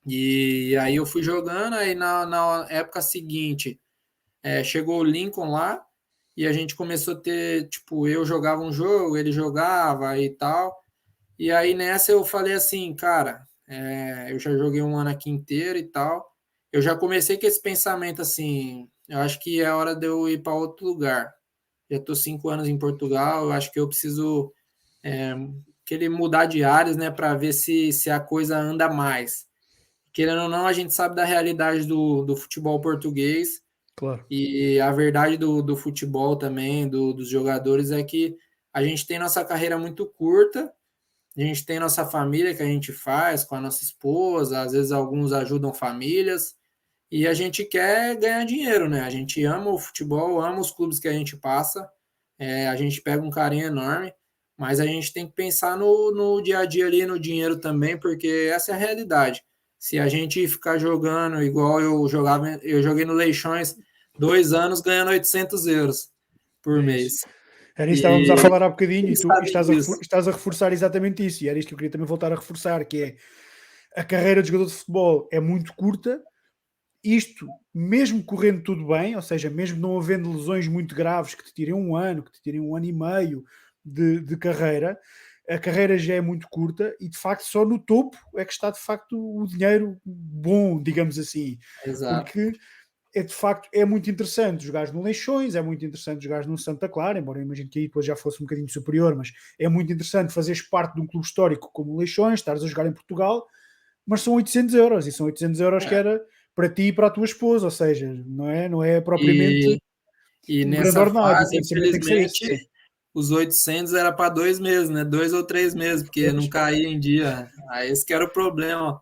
E aí eu fui jogando, aí na época seguinte chegou o Lincoln lá, e a gente começou a ter, tipo, eu jogava um jogo, ele jogava e tal. E aí nessa eu falei assim, cara, eu já joguei um ano aqui inteiro e tal. Eu já comecei com esse pensamento assim, eu acho que é hora de eu ir para outro lugar. Já estou 5 anos em Portugal, eu acho que eu preciso é, querer mudar de áreas, né, para ver se a coisa anda mais. Querendo ou não, a gente sabe da realidade do futebol português, Claro. e a verdade do futebol também, dos jogadores, é que a gente tem nossa carreira muito curta, a gente tem nossa família que a gente faz com a nossa esposa, às vezes alguns ajudam famílias, e a gente quer ganhar dinheiro, né? A gente ama o futebol, ama os clubes que a gente passa, a gente pega um carinho enorme, mas a gente tem que pensar no dia a dia ali, no dinheiro também, porque essa é a realidade. Se a gente ficar jogando igual eu joguei no Leixões 2 anos ganhando 800 euros por É isso. mês. Era isso que estávamos a E falar há bocadinho quem e tu sabe disso? estás a reforçar exatamente isso. E era isto que eu queria também voltar a reforçar, que é a carreira de jogador de futebol é muito curta. Isto, mesmo correndo tudo bem, ou seja, mesmo não havendo lesões muito graves que te tirem um ano, que te tirem um ano e meio de carreira, a carreira já é muito curta e de facto só no topo é que está de facto o dinheiro bom, digamos assim, Exato. porque é de facto é muito interessante jogar no Leixões, é muito interessante jogar no Santa Clara, embora eu imagino que aí depois já fosse um bocadinho superior, mas é muito interessante fazeres parte de um clube histórico como o Leixões, estares a jogar em Portugal, mas são 800 euros, e são 800 euros que É. era para ti e para a tua esposa, ou seja, não é propriamente E, e um grande nessa ordenado, e o fase, pensamento tem que ser esse, infelizmente, sim. os 800 era para 2 meses, né? 2 ou 3 meses, porque não Pois, caía em dia. Aí esse que era o problema.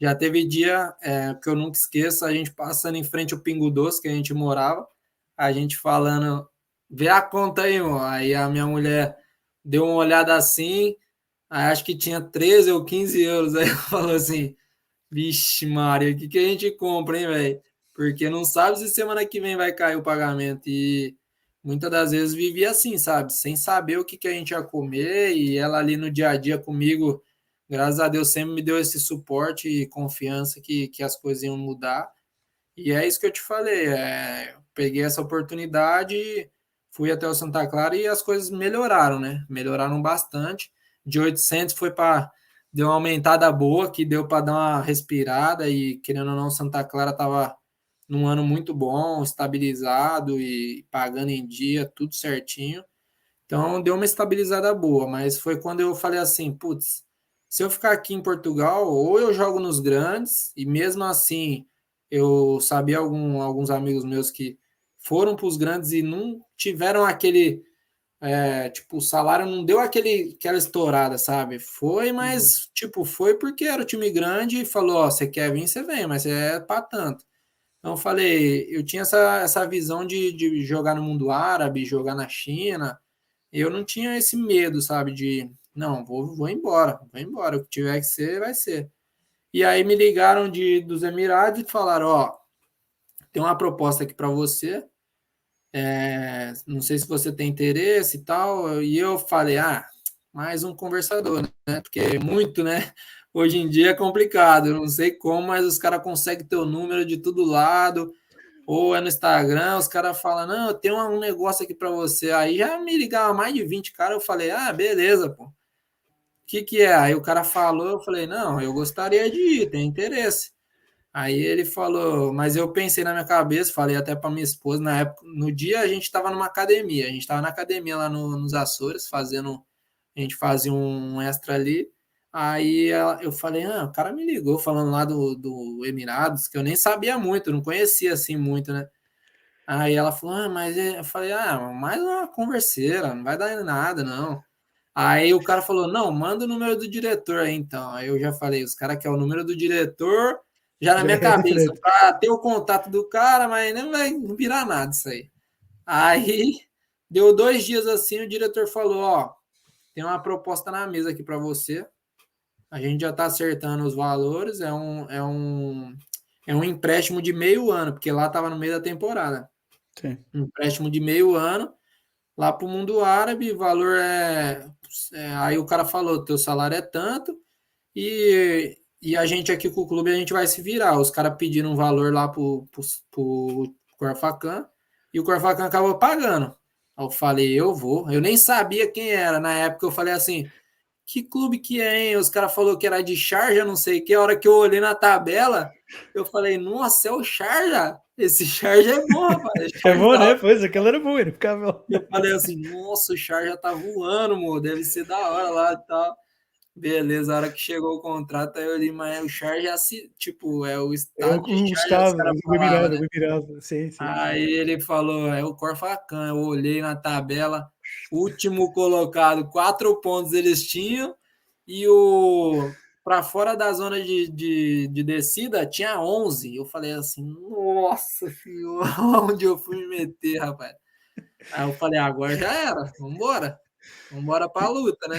Já teve dia que eu nunca esqueço, a gente passando em frente ao Pingo Doce, que a gente morava, a gente falando, vê a conta aí, irmão. Aí a minha mulher deu uma olhada assim, aí acho que tinha 13 ou 15 euros. Aí falou assim, vixe Maria, o que a gente compra, hein, velho? Porque não sabe se semana que vem vai cair o pagamento. E muitas das vezes vivia assim, sabe? Sem saber o que a gente ia comer. E ela ali no dia a dia comigo, graças a Deus, sempre me deu esse suporte e confiança que as coisas iam mudar. E é isso que eu te falei. Peguei essa oportunidade, fui até o Santa Clara e as coisas melhoraram, né? Melhoraram bastante. De 800 foi para deu uma aumentada boa, que deu para dar uma respirada e querendo ou não, Santa Clara estava num ano muito bom, estabilizado e pagando em dia, tudo certinho. Então deu uma estabilizada boa, mas foi quando eu falei assim, putz, se eu ficar aqui em Portugal, ou eu jogo nos grandes, e mesmo assim eu sabia alguns amigos meus que foram para os grandes e não tiveram aquele, tipo, o salário não deu aquela estourada, sabe? Foi, mas, tipo, foi porque era o time grande e falou, ó, você quer vir, você vem, mas é para tanto. Então eu falei, eu tinha essa visão de jogar no mundo árabe, jogar na China, eu não tinha esse medo, sabe, de não, vou embora, vou embora, o que tiver que ser, vai ser. E aí me ligaram dos Emirados e falaram, ó, tem uma proposta aqui para você, não sei se você tem interesse e tal, e eu falei, mais um conversador, né, porque é muito, né, hoje em dia é complicado, eu não sei como, mas os caras conseguem ter o número de todo lado, ou é no Instagram, os caras falam, não, eu tenho um negócio aqui para você. Aí já me ligava mais de 20 caras, eu falei, beleza, pô. O que é? Aí o cara falou, eu falei, não, eu gostaria de ir, tem interesse. Aí ele falou, mas eu pensei na minha cabeça, falei até para minha esposa, na época, no dia a gente estava numa academia, a gente estava na academia lá nos Açores, a gente fazia um extra ali. Aí eu falei, o cara me ligou falando lá do Emirados, que eu nem sabia muito, não conhecia assim muito, né? Aí ela falou, mas eu falei, mais uma converseira, não vai dar em nada, não. Aí o cara falou, não, manda o número do diretor aí, então. Aí eu já falei, os caras querem o número do diretor, já na Já minha é cabeça, diferente. para ter o contato do cara, mas não vai virar nada isso aí. Aí deu 2 dias assim, o diretor falou, ó, tem uma proposta na mesa aqui para você. A gente já está acertando os valores, é um empréstimo de meio ano, porque lá estava no meio da temporada. Sim. Um empréstimo de meio ano lá para o mundo árabe, valor aí o cara falou, teu salário é tanto e a gente aqui com o clube a gente vai se virar. Os caras pediram um valor lá pro Corfacan e o Corfacan acabou pagando. Aí eu falei, eu vou. Eu nem sabia quem era. Na época eu falei assim, que clube que é, hein? Os caras falaram que era de Sharjah, não sei o que. A hora que eu olhei na tabela, eu falei, nossa, é o Sharjah? Esse Sharjah é bom, rapaz. É Sharjah bom, tá. né? Pois, aquele era bom, era impecável. E eu falei assim, nossa, o Sharjah tá voando, mo, deve ser da hora lá e tal. Beleza, a hora que chegou o contrato, aí eu li, mas o Sharjah, tipo, é o É estado de o Sharjah, os Estado, caras falavam, Emirado, né? o Emirado. Sim, sim, sim. Aí ele falou, é o Corfacan. Eu olhei na tabela, último colocado, 4 pontos eles tinham, e o para fora da zona de descida tinha 11. Eu falei assim, nossa senhora, onde eu fui me meter, rapaz? Aí eu falei, agora já era, vambora pra luta, né?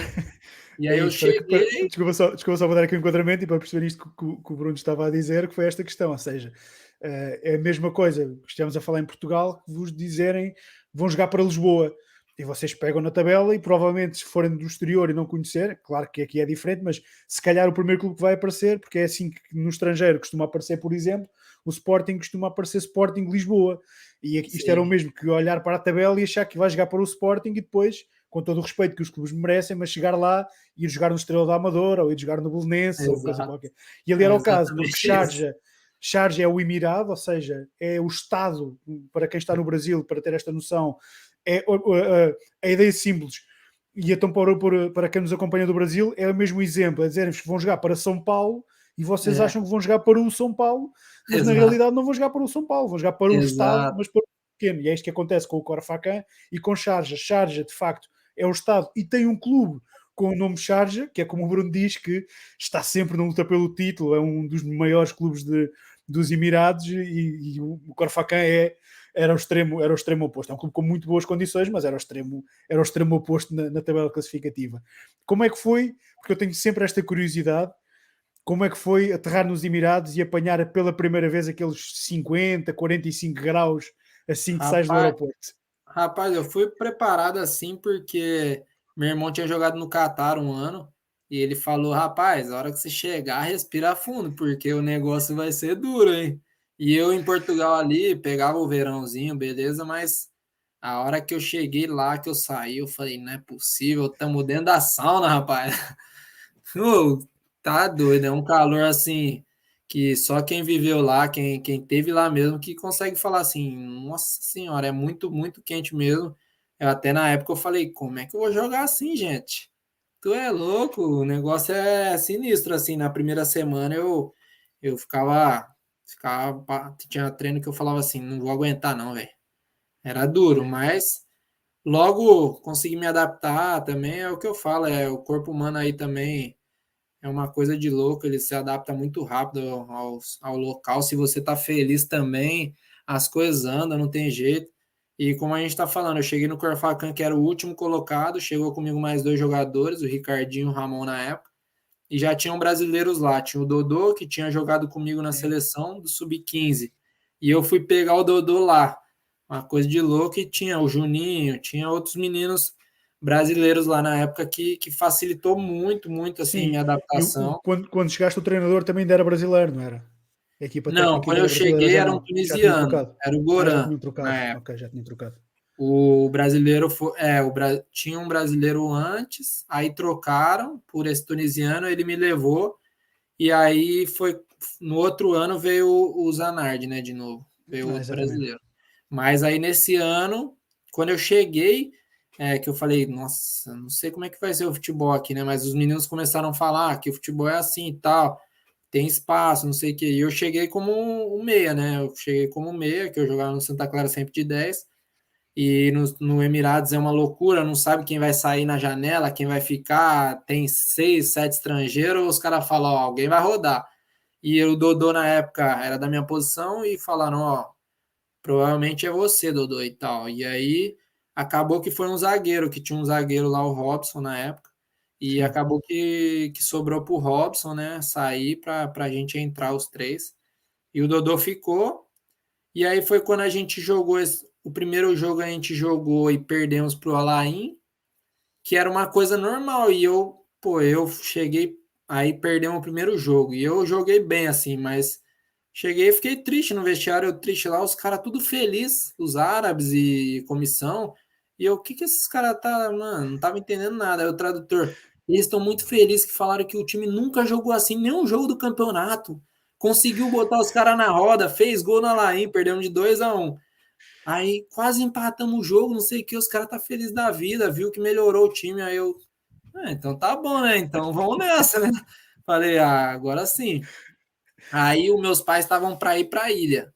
E É aí eu isso, cheguei, desculpa só para dar aqui um enquadramento e para perceber isto que o Bruno estava a dizer, que foi esta questão, ou seja, é a mesma coisa que estamos a falar em Portugal, que vos dizerem vão jogar para Lisboa e vocês pegam na tabela e provavelmente se forem do exterior e não conhecer, claro que aqui é diferente, mas se calhar o primeiro clube que vai aparecer, porque é assim que no estrangeiro costuma aparecer, por exemplo, o Sporting costuma aparecer Sporting Lisboa, e isto era o sim, mesmo que olhar para a tabela e achar que vai jogar para o Sporting e depois, com todo o respeito que os clubes merecem, mas chegar lá ir jogar no Estrela da Amadora ou ir jogar no Belenenses ou coisa exato, qualquer. E ali era é o caso, porque exatamente isso. Sharjah é o Emirado, ou seja, é o Estado, para quem está no Brasil, para ter esta noção, é a ideia simples. E então para quem nos acompanha do Brasil, é o mesmo exemplo, é dizer que vão jogar para São Paulo e vocês É, acham que vão jogar para o São Paulo, mas na exato, realidade não vão jogar para o São Paulo, vão jogar para o Estado, exato, mas para o pequeno. E é isto que acontece com o Corfacan e com Sharjah. Sharjah, de facto, é o Estado e tem um clube com o nome Sharjah, que é como o Bruno diz, que está sempre na luta pelo título, é um dos maiores clubes dos Emirados, e o Corfacan era o extremo oposto. É um clube com muito boas condições, mas era o extremo oposto na tabela classificativa. Como é que foi? Porque eu tenho sempre esta curiosidade. Como é que foi aterrar nos Emirados e apanhar pela primeira vez aqueles 50, 45 graus assim que sais do Rapaz, aeroporto? rapaz, eu fui preparado assim porque meu irmão tinha jogado no Catar um ano e ele falou: rapaz, a hora que você chegar, respira fundo, porque o negócio vai ser duro, hein? E eu em Portugal ali pegava o verãozinho, beleza, mas a hora que eu cheguei lá, que eu saí, eu falei: não é possível, estamos dentro da sauna, rapaz. Ô, tá doido, é um calor assim que só quem viveu lá, quem teve lá mesmo, que consegue falar assim, nossa senhora, é muito, muito quente mesmo. Eu até na época eu falei, como é que eu vou jogar assim, gente? Tu é louco, o negócio é sinistro, assim, na primeira semana eu ficava, tinha treino que eu falava assim, não vou aguentar não, velho. Era duro, mas logo consegui me adaptar também, é o que eu falo, é o corpo humano aí também é uma coisa de louco, ele se adapta muito rápido ao local. Se você tá feliz também, as coisas andam, não tem jeito. E como a gente está falando, eu cheguei no Corfacan, que era o último colocado, chegou comigo mais dois jogadores, o Ricardinho e o Ramon na época, e já tinham brasileiros lá. Tinha o Dodô, que tinha jogado comigo na seleção do Sub-15. E eu fui pegar o Dodô lá. Uma coisa de louco, e tinha o Juninho, tinha outros meninos brasileiros lá na época que facilitou muito, muito assim Sim, minha e adaptação. quando chegaste, o treinador também ainda era brasileiro, não era? A equipa Não, técnica quando ainda eu era brasileira, cheguei já era um não, já tinham tunisiano, trocado. era o Ah, já Goran tinham na trocado, época. ok, já tinham trocado. O brasileiro tinha um brasileiro antes, aí trocaram por esse tunisiano, ele me levou e aí foi no outro ano veio o Zanardi, né, de novo, veio Ah, outro exatamente. brasileiro. Mas aí nesse ano, quando eu cheguei, que eu falei, nossa, não sei como é que vai ser o futebol aqui, né? Mas os meninos começaram a falar que o futebol é assim e tal, tem espaço, não sei o quê. E eu cheguei como um meia, né? Eu cheguei como um meia, que eu jogava no Santa Clara sempre de 10. E no Emirados é uma loucura, não sabe quem vai sair na janela, quem vai ficar, tem 6, 7 estrangeiros, os caras falam, ó, alguém vai rodar. E o Dodô na época era da minha posição e falaram, ó, provavelmente é você, Dodô, e tal. E aí acabou que foi um zagueiro, que tinha um zagueiro lá, o Robson, na época, e Sim. acabou que sobrou pro Robson, né, sair pra gente entrar os três. E o Dodô ficou, e aí foi quando a gente jogou, o primeiro jogo a gente jogou e perdemos pro Alain, que era uma coisa normal, e eu cheguei, aí perdemos o primeiro jogo, e eu joguei bem assim, mas cheguei e fiquei triste no vestiário, eu triste lá, os caras tudo feliz, os árabes e comissão, e eu, o que que esses caras tá, mano, não tava entendendo nada, aí o tradutor, eles estão muito felizes que falaram que o time nunca jogou assim, nenhum jogo do campeonato, conseguiu botar os caras na roda, fez gol na Laim, perdemos de 2-1. Aí quase empatamos o jogo, não sei o que, os caras tá felizes da vida, viu que melhorou o time, aí eu, então tá bom, né? Então vamos nessa, né? Falei, agora sim. Aí os meus pais estavam para ir para a ilha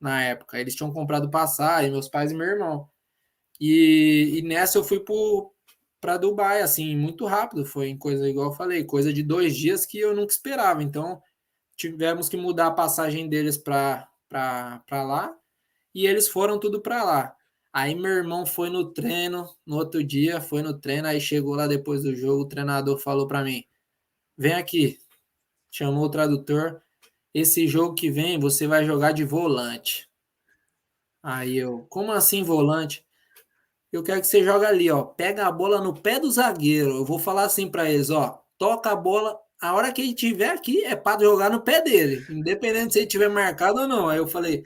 na época. Eles tinham comprado passagem, meus pais e meu irmão. E nessa eu fui para Dubai, assim, muito rápido. Foi em coisa, igual eu falei, coisa de 2 dias que eu nunca esperava. Então tivemos que mudar a passagem deles para lá e eles foram tudo para lá. Aí meu irmão foi no treino, no outro dia foi no treino, aí chegou lá depois do jogo, o treinador falou para mim: vem aqui, chamou o tradutor. Esse jogo que vem você vai jogar de volante. Aí eu, como assim volante? Eu quero que você jogue ali, ó. Pega a bola no pé do zagueiro. Eu vou falar assim para eles, ó. Toca a bola. A hora que ele tiver aqui é para jogar no pé dele, independente se ele tiver marcado ou não. Aí eu falei,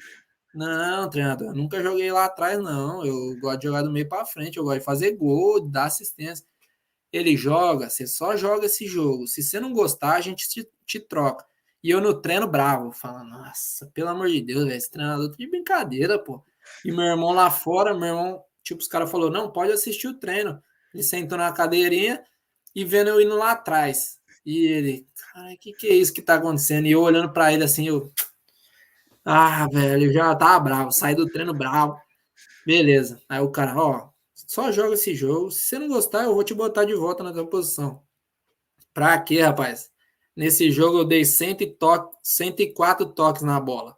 não, treinador, eu nunca joguei lá atrás, não. Eu gosto de jogar do meio para frente. Eu gosto de fazer gol, dar assistência. Ele joga, você só joga esse jogo. Se você não gostar, a gente te troca. E eu no treino bravo, falando, nossa, pelo amor de Deus, velho, esse treinador tá de brincadeira, pô. E meu irmão lá fora, meu irmão, tipo, os caras falaram, não, pode assistir o treino. Ele sentou na cadeirinha e vendo eu indo lá atrás. E ele, cara, que é isso que tá acontecendo? E eu olhando pra ele assim, eu, velho, eu já tava bravo, saí do treino bravo. Beleza. Aí o cara, ó, só joga esse jogo. Se você não gostar, eu vou te botar de volta na tua posição. Pra quê, rapaz? Nesse jogo eu dei 104 toques na bola.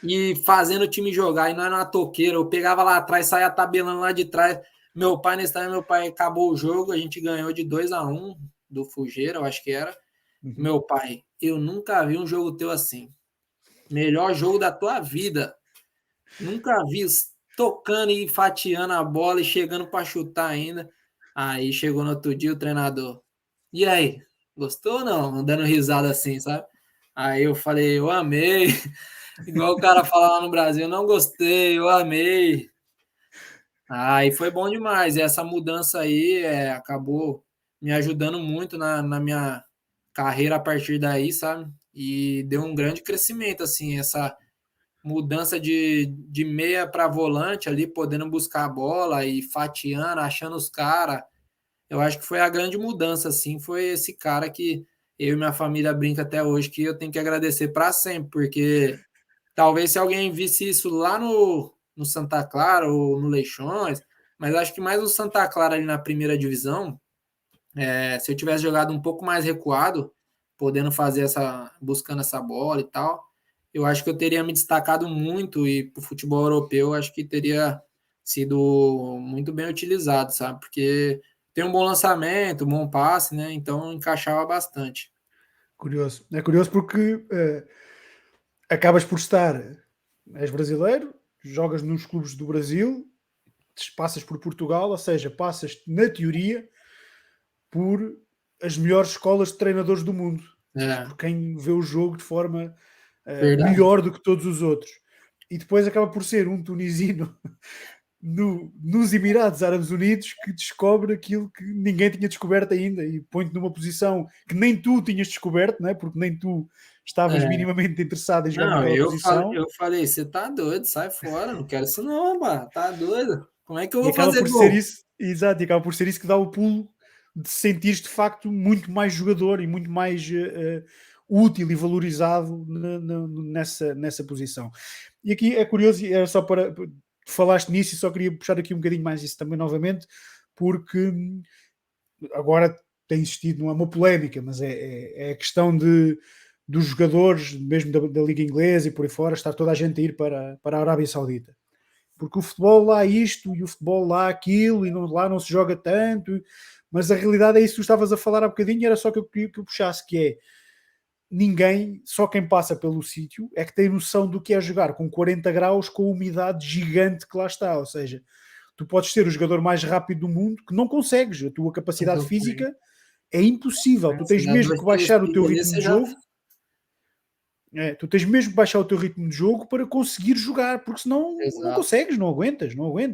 E fazendo o time jogar, e nós na toqueira, eu pegava lá atrás, saía tabelando lá de trás. Meu pai, nesse time, meu pai acabou o jogo, a gente ganhou de 2-1 do Fugeira, eu acho que era. Uhum. Meu pai, eu nunca vi um jogo teu assim. Melhor jogo da tua vida. Nunca vi tocando e fatiando a bola e chegando para chutar ainda. Aí chegou no outro dia o treinador. E aí, gostou ou não? Dando risada assim, sabe? Aí eu falei, eu amei. Igual o cara fala lá no Brasil, não gostei, eu amei. Aí foi bom demais. E essa mudança aí acabou me ajudando muito na minha carreira a partir daí, sabe? E deu um grande crescimento, assim, essa mudança de meia para volante ali, podendo buscar a bola e fatiando, achando os caras. Eu acho que foi a grande mudança, assim, foi esse cara que eu e minha família brinca até hoje, que eu tenho que agradecer para sempre, porque talvez se alguém visse isso lá no Santa Clara ou no Leixões, mas acho que mais no Santa Clara ali na primeira divisão, se eu tivesse jogado um pouco mais recuado, podendo fazer buscando essa bola e tal, eu acho que eu teria me destacado muito e para o futebol europeu acho que teria sido muito bem utilizado, sabe? Porque tem um bom lançamento, um bom passe, né? Então encaixava bastante. Curioso. É curioso porque acabas por estar, és brasileiro, jogas nos clubes do Brasil, passas por Portugal, ou seja, passas na teoria por as melhores escolas de treinadores do mundo, É, por quem vê o jogo de forma verdade. melhor do que todos os outros. E depois acaba por ser um tunisino nos Emirados Árabes Unidos que descobre aquilo que ninguém tinha descoberto ainda e põe-te numa posição que nem tu tinhas descoberto, não é? Porque nem tu estavas É. minimamente interessado em jogar Não, naquela posição, eu falei, você tá doido, sai fora, não quero isso não, mano, tá doido? Como é que eu e vou acaba fazer por ser gol? isso, exato, e acaba por ser isso que dá o pulo de sentires de facto muito mais jogador e muito mais útil e valorizado nessa posição. E aqui é curioso, e era só para falaste nisso e só queria puxar aqui um bocadinho mais isso também novamente, porque agora tem existido, não é uma polémica, mas é a questão dos jogadores, mesmo da Liga Inglesa e por aí fora, estar toda a gente a ir para a Arábia Saudita. Porque o futebol lá é isto e o futebol lá aquilo e lá não se joga tanto, mas a realidade é isso que tu estavas a falar há bocadinho, era só que eu queria que eu puxasse, que é ninguém, só quem passa pelo sítio é que tem noção do que é jogar com 40 graus com a umidade gigante que lá está, ou seja, tu podes ser o jogador mais rápido do mundo que não consegues, a tua capacidade física é impossível, tu Se tens dá mesmo dois que pulos baixar o teu pique ali, ritmo você de já. jogo, tu tens mesmo que baixar o teu ritmo de jogo para conseguir jogar, porque senão não Exato. consegues, não aguentas,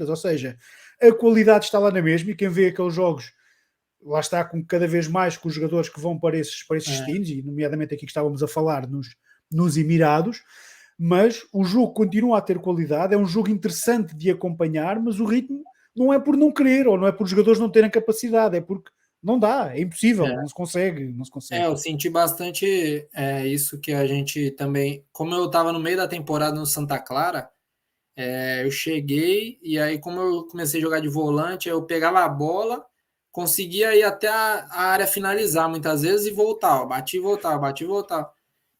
ou seja, a qualidade está lá na mesma e quem vê aqueles jogos, lá está com cada vez mais com os jogadores que vão para esses É, destinos, e nomeadamente aqui que estávamos a falar nos Emirados, mas o jogo continua a ter qualidade, é um jogo interessante de acompanhar, mas o ritmo não é por não querer, ou não é por os jogadores não terem capacidade, é porque não dá, é impossível, é. não se consegue, não se consegue. Eu senti bastante isso que a gente também. Como eu estava no meio da temporada no Santa Clara, eu cheguei e aí, como eu comecei a jogar de volante, eu pegava a bola, conseguia ir até a área finalizar muitas vezes e voltava, batia e voltava, batia e voltava.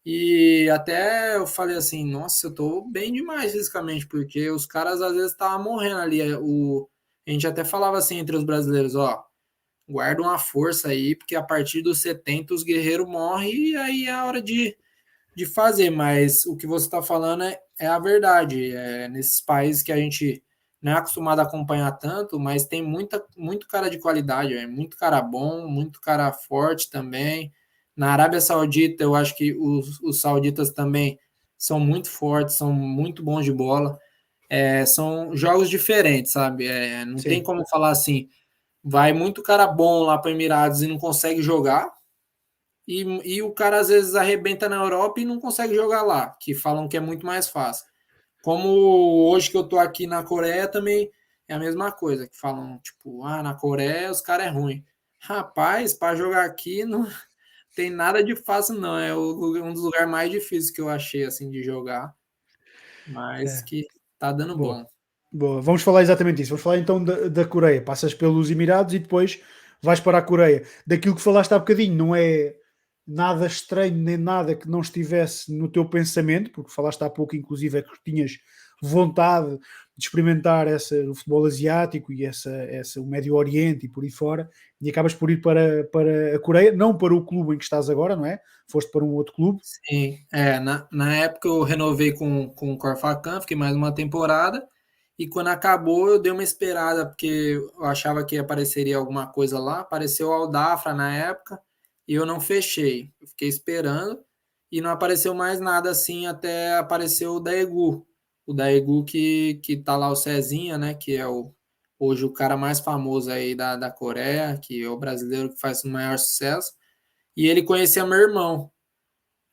E até eu falei assim, nossa, eu tô bem demais fisicamente, porque os caras às vezes estavam morrendo ali. A gente até falava assim entre os brasileiros, ó, guarda uma força aí, porque a partir dos 70 os guerreiros morrem e aí é a hora de fazer. Mas o que você está falando é a verdade. Nesses países que a gente não é acostumado a acompanhar tanto, mas tem muito cara de qualidade, muito cara bom, muito cara forte também. Na Arábia Saudita, eu acho que os sauditas também são muito fortes, são muito bons de bola. São jogos diferentes, sabe? Não tem Sim, como falar assim, vai muito cara bom lá para Emirados e não consegue jogar, e o cara às vezes arrebenta na Europa e não consegue jogar lá, que falam que é muito mais fácil. Como hoje que eu tô aqui na Coreia também é a mesma coisa, que falam, tipo, na Coreia os caras é ruim. Rapaz, para jogar aqui não tem nada de fácil, não. Um dos lugares mais difíceis que eu achei, assim, de jogar, mas é, que tá dando boa. bom. Boa. Vamos falar exatamente disso. Vamos falar então da Coreia. Passas pelos Emirados e depois vais para a Coreia. Daquilo que falaste há bocadinho, não é nada estranho nem nada que não estivesse no teu pensamento, porque falaste há pouco, inclusive, é que tinhas vontade de experimentar o futebol asiático e o Médio Oriente e por aí fora, e acabas por ir para a Coreia, não para o clube em que estás agora, não é? Foste para um outro clube. Sim, na época eu renovei com o Corfacan, fiquei mais uma temporada, e quando acabou eu dei uma esperada, porque eu achava que apareceria alguma coisa lá, apareceu o Al-Dafra na época, e eu não fechei, eu fiquei esperando, e não apareceu mais nada assim, até apareceu o Daegu que tá lá o Cezinha, né, que é hoje o cara mais famoso aí da Coreia, que é o brasileiro que faz o maior sucesso, e ele conhecia meu irmão,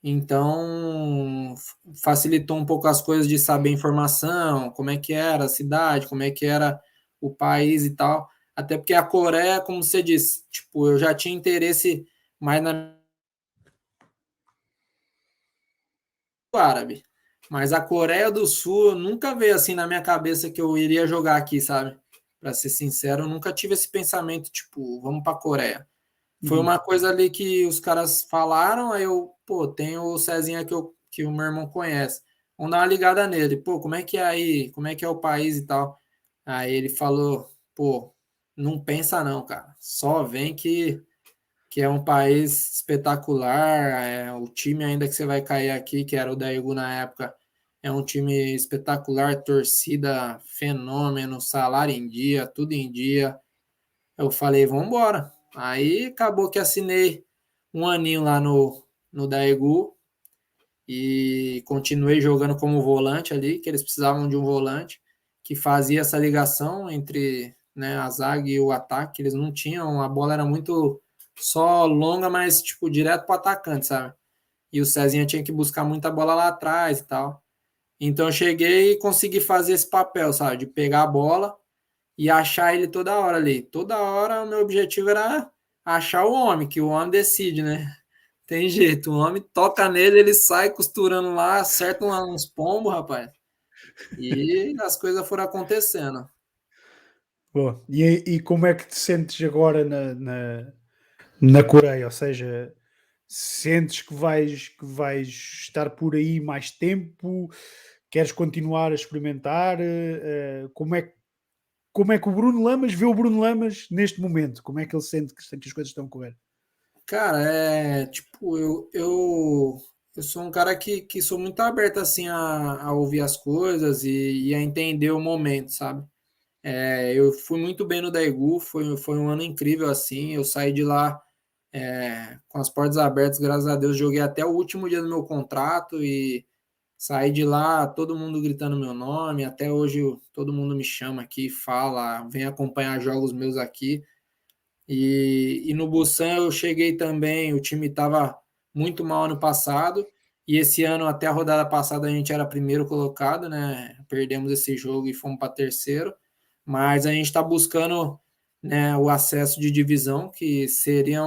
então, facilitou um pouco as coisas de saber informação, como é que era a cidade, como é que era o país e tal. Até porque a Coreia, como você disse, tipo, eu já tinha interesse mais na árabe. Mas a Coreia do Sul nunca veio assim na minha cabeça que eu iria jogar aqui, sabe? Para ser sincero, eu nunca tive esse pensamento, tipo, vamos para a Coreia. Foi Uhum. uma coisa ali que os caras falaram, aí eu, pô, tem o Cezinha que o meu irmão conhece. Vamos dar uma ligada nele. Pô, como é que é aí? Como é que é o país e tal? Aí ele falou, pô, não pensa não, cara. Só vem que é um país espetacular. O time ainda que você vai cair aqui, que era o Daegu na época, é um time espetacular, torcida, fenômeno, salário em dia, tudo em dia. Eu falei, vamos embora. Aí acabou que assinei um aninho lá no Daegu e continuei jogando como volante ali, que eles precisavam de um volante que fazia essa ligação entre, né, a zaga e o ataque. Eles não tinham, a bola era muito só longa, mas tipo direto para o atacante, sabe? E o Cezinha tinha que buscar muita bola lá atrás e tal. Então eu cheguei e consegui fazer esse papel, sabe? De pegar a bola e achar ele toda hora ali. Toda hora o meu objetivo era achar o homem, que o homem decide, né? Tem jeito, o homem toca nele, ele sai costurando lá, acerta uns pombos, rapaz. E as coisas foram acontecendo. Boa. E como é que te sentes agora na Coreia? Ou seja, sentes que vais estar por aí mais tempo? Queres continuar a experimentar? Como é que o Bruno Lamas vê o Bruno Lamas neste momento? Como é que ele sente que as coisas estão a correr? Cara, tipo, eu sou um cara que sou muito aberto assim a ouvir as coisas e a entender o momento, sabe? Eu fui muito bem no Daegu, foi um ano incrível assim. Eu saí de lá com as portas abertas, graças a Deus. Joguei até o último dia do meu contrato e saí de lá, todo mundo gritando meu nome. Até hoje todo mundo me chama aqui, fala, vem acompanhar jogos meus aqui. E no Busan eu cheguei também, o time estava muito mal ano passado, e esse ano, até a rodada passada, a gente era primeiro colocado, né? Perdemos esse jogo e fomos para terceiro, mas a gente está buscando, né, o acesso de divisão, que seria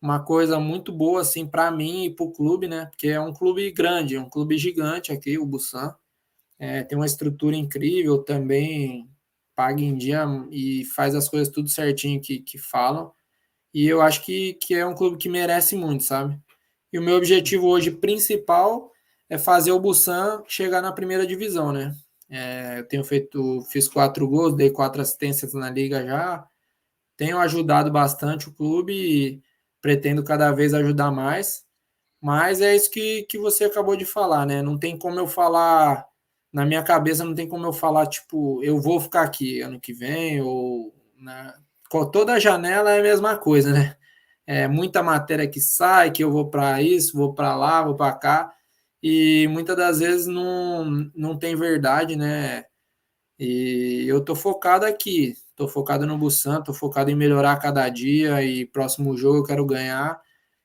uma coisa muito boa assim para mim e para o clube, né? Porque é um clube grande, é um clube gigante aqui, o Busan. Tem uma estrutura incrível também, paga em dia e faz as coisas tudo certinho que falam. E eu acho que é um clube que merece muito, sabe? E o meu objetivo hoje principal é fazer o Busan chegar na primeira divisão, né? Fiz 4 gols, dei 4 assistências na liga já, tenho ajudado bastante o clube e pretendo cada vez ajudar mais. Mas é isso que você acabou de falar, né? Não tem como eu falar, na minha cabeça, não tem como eu falar, tipo, eu vou ficar aqui ano que vem, ou com toda janela é a mesma coisa, né? É muita matéria que sai, que eu vou para isso, vou para lá, vou para cá, e muitas das vezes não tem verdade, né? E eu tô focado aqui, tô focado no Busan, tô focado em melhorar cada dia e próximo jogo eu quero ganhar.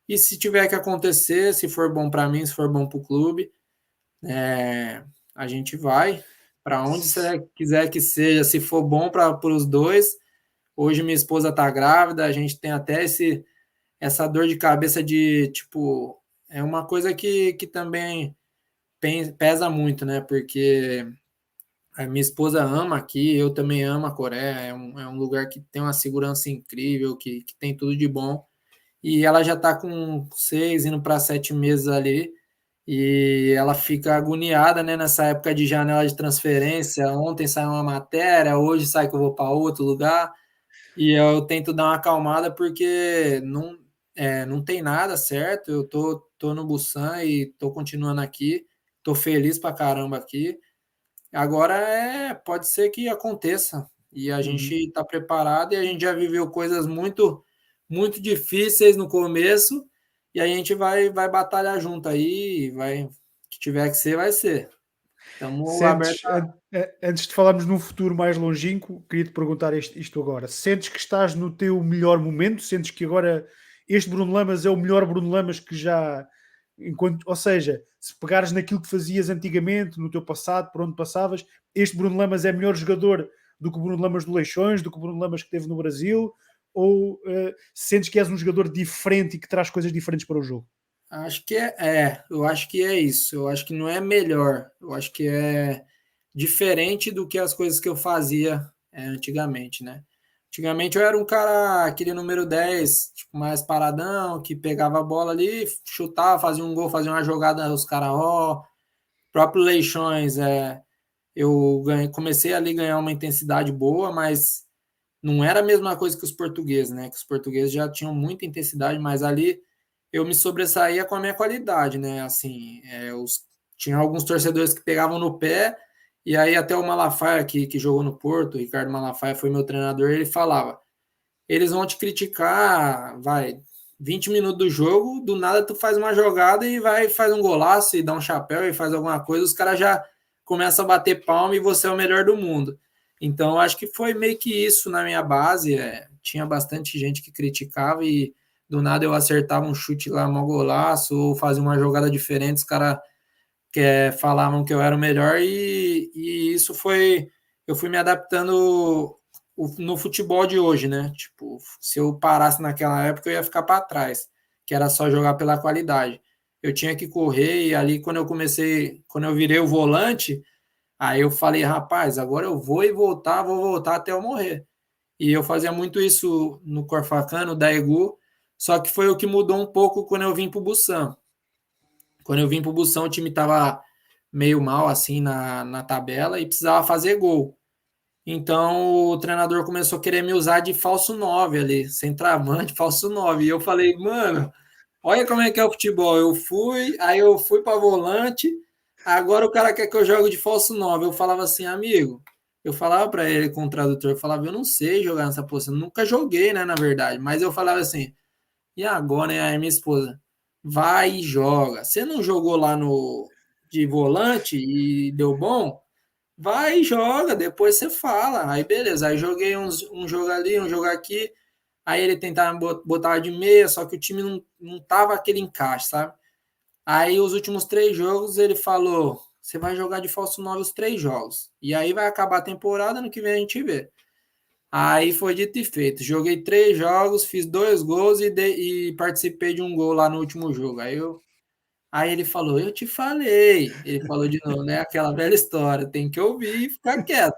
E se tiver que acontecer, se for bom para mim, se for bom para o clube, é, a gente vai para onde você quiser que seja. Se for bom para os dois, hoje minha esposa está grávida, a gente tem até essa dor de cabeça de tipo, é uma coisa que também pesa muito, né? Porque A minha esposa ama aqui, eu também amo a Coreia. É um lugar que tem uma segurança incrível, que tem tudo de bom. E ela já está com 6, indo para 7 meses ali. E ela fica agoniada, né, nessa época de janela de transferência. Ontem saiu uma matéria, hoje sai que eu vou para outro lugar. E eu tento dar uma acalmada porque não tem nada certo. Eu tô no Busan e tô continuando aqui. Tô feliz pra caramba aqui. Agora pode ser que aconteça. E a gente Uhum. está preparado e a gente já viveu coisas muito, muito difíceis no começo. E a gente vai batalhar junto aí. Vai, o que tiver que ser, vai ser. Estamos abertos. Sentes, antes de falarmos num futuro mais longínquo, queria-te perguntar isto agora. Sentes que estás no teu melhor momento? Sentes que agora este Bruno Lamas é o melhor Bruno Lamas que já. Ou seja, se pegares naquilo que fazias antigamente, no teu passado, por onde passavas, este Bruno Lamas é melhor jogador do que o Bruno Lamas do Leixões, do que o Bruno Lamas que teve no Brasil? Ou sentes que és um jogador diferente e que traz coisas diferentes para o jogo? Acho que eu acho que é isso. Eu acho que não é melhor. Eu acho que é diferente do que as coisas que eu fazia antigamente, né? Antigamente eu era um cara, aquele número 10 tipo, mais paradão, que pegava a bola ali, chutava, fazia um gol, fazia uma jogada, os caras, ó, próprio Leixões, comecei ali a ganhar uma intensidade boa, mas não era a mesma coisa que os portugueses, né? Que os portugueses já tinham muita intensidade, mas ali eu me sobressaía com a minha qualidade, né? Assim, tinha alguns torcedores que pegavam no pé, e aí até o Malafaia, que jogou no Porto, o Ricardo Malafaia foi meu treinador, ele falava: eles vão te criticar, vai, 20 minutos do jogo, do nada tu faz uma jogada e faz um golaço e dá um chapéu e faz alguma coisa, os caras já começam a bater palma e você é o melhor do mundo. Então, acho que foi meio que isso na minha base. Tinha bastante gente que criticava e do nada eu acertava um chute lá, um golaço, ou fazia uma jogada diferente, os caras falavam que eu era o melhor e isso foi. Eu fui me adaptando no futebol de hoje, né? Tipo, se eu parasse naquela época, eu ia ficar para trás, que era só jogar pela qualidade. Eu tinha que correr e ali quando eu virei o volante, aí eu falei, rapaz, agora eu vou voltar até eu morrer. E eu fazia muito isso no Corfacano, no Daegu, só que foi o que mudou um pouco quando eu vim para o Busan. Quando eu vim para o Busan, o time estava meio mal assim na tabela e precisava fazer gol. Então o treinador começou a querer me usar de falso 9 ali, centroavante, falso 9. E eu falei, mano, olha como é que é o futebol. Aí eu fui para volante, agora o cara quer que eu jogue de falso 9. Eu falava assim, amigo, eu falava para ele com o tradutor, eu falava, eu não sei jogar nessa posição, nunca joguei, né, na verdade, mas eu falava assim, e agora, né, aí minha esposa, vai e joga. Você não jogou lá no de volante e deu bom? Vai e joga, depois você fala. Aí beleza, aí joguei um jogo ali, um jogo aqui. Aí ele tentava botar de meia, só que o time não tava aquele encaixe, sabe? Aí os últimos 3 jogos ele falou: você vai jogar de falso 9 os 3 jogos. E aí vai acabar a temporada, no que vem a gente vê. Aí foi dito e feito. Joguei 3 jogos, fiz 2 gols e participei de um gol lá no último jogo. Aí ele falou: eu te falei. Ele falou de novo, né? Aquela velha história, tem que ouvir e ficar quieto.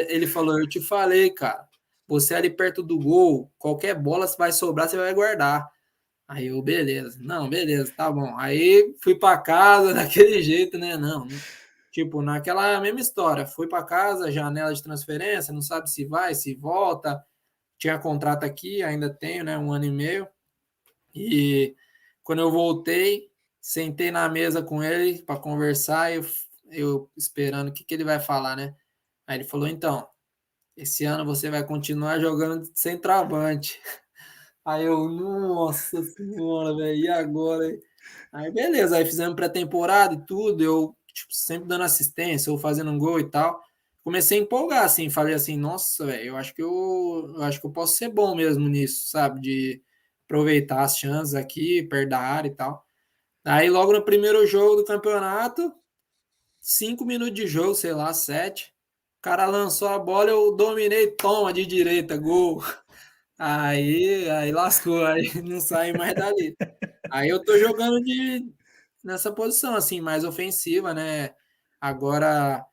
Ele falou: eu te falei, cara. Você ali perto do gol, qualquer bola se vai sobrar, você vai guardar. Aí eu, beleza. Não, beleza, tá bom. Aí fui para casa daquele jeito, né? Não, tipo, naquela mesma história. Fui para casa, janela de transferência, não sabe se vai, se volta. Tinha contrato aqui, ainda tenho, né? 1 ano e meio. E quando eu voltei, sentei na mesa com ele para conversar, eu esperando o que ele vai falar, né? Aí ele falou: então, esse ano você vai continuar jogando de centroavante. Aí eu, nossa senhora, velho, e agora? Aí beleza, aí fizemos pré-temporada e tudo, eu tipo, sempre dando assistência ou fazendo um gol e tal. Comecei a empolgar, assim, falei assim, nossa, velho, eu acho que eu posso ser bom mesmo nisso, sabe? De aproveitar as chances aqui, perto da área e tal. Aí logo no primeiro jogo do campeonato, 5 minutos de jogo, sei lá, 7. O cara lançou a bola, eu dominei, toma de direita, gol. Aí lascou, aí não sai mais dali. Aí eu tô jogando nessa posição, assim, mais ofensiva, né? Agora,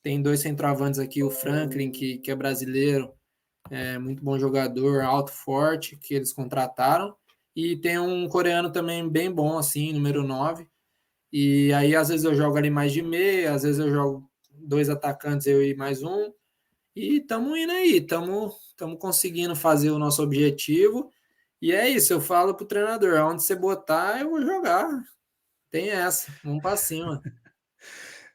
tem 2 centroavantes aqui, o Franklin, que é brasileiro, é muito bom jogador, alto, forte, que eles contrataram. E tem um coreano também bem bom, assim, número 9. E aí, às vezes, eu jogo ali mais de meia, às vezes eu jogo 2 atacantes, eu e mais um. E estamos indo aí, estamos conseguindo fazer o nosso objetivo. E é isso, eu falo pro treinador, aonde você botar, eu vou jogar. Tem essa, vamos para cima.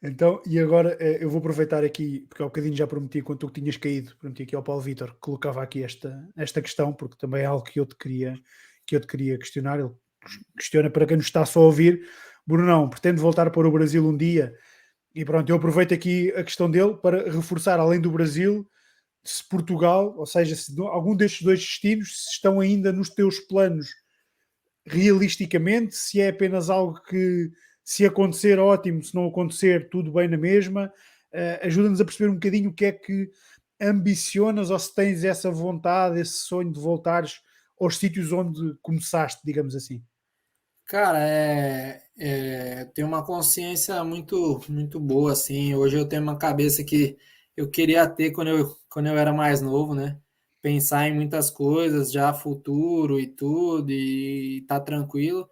Então, e agora eu vou aproveitar aqui, porque há bocadinho já prometi, quando tu tinhas caído, prometi aqui ao Paulo Vítor, que colocava aqui esta questão, porque também é algo que eu te queria questionar. Ele questiona para quem nos está só a ouvir, Brunão, pretende voltar para o Brasil um dia? E pronto, eu aproveito aqui a questão dele para reforçar, além do Brasil, se Portugal, ou seja, se algum destes dois destinos se estão ainda nos teus planos realisticamente, se é apenas algo que, se acontecer, ótimo, se não acontecer, tudo bem na mesma. Ajuda-nos a perceber um bocadinho o que é que ambicionas ou se tens essa vontade, esse sonho de voltares aos sítios onde começaste, digamos assim. Cara, tenho uma consciência muito boa, assim. Hoje eu tenho uma cabeça que eu queria ter quando eu era mais novo, né? Pensar em muitas coisas, já futuro e tudo, e tá tranquilo.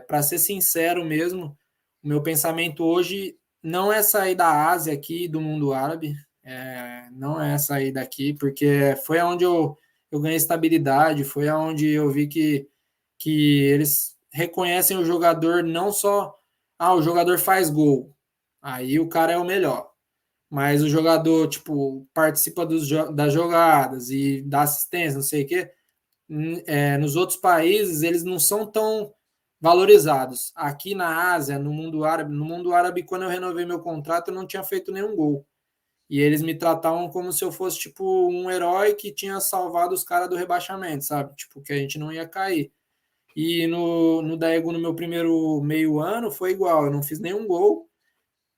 Para ser sincero mesmo, o meu pensamento hoje não é sair da Ásia aqui, do mundo árabe, não é sair daqui, porque foi onde eu ganhei estabilidade, foi aonde eu vi que eles reconhecem o jogador não só, o jogador faz gol, aí o cara é o melhor, mas o jogador, tipo, participa das jogadas e dá assistência, não sei o quê, nos outros países eles não são tão valorizados. Aqui na Ásia, no mundo árabe, quando eu renovei meu contrato, eu não tinha feito nenhum gol. E eles me tratavam como se eu fosse tipo um herói que tinha salvado os caras do rebaixamento, sabe? Tipo, que a gente não ia cair. E no Daegu, no meu primeiro meio ano, foi igual. Eu não fiz nenhum gol,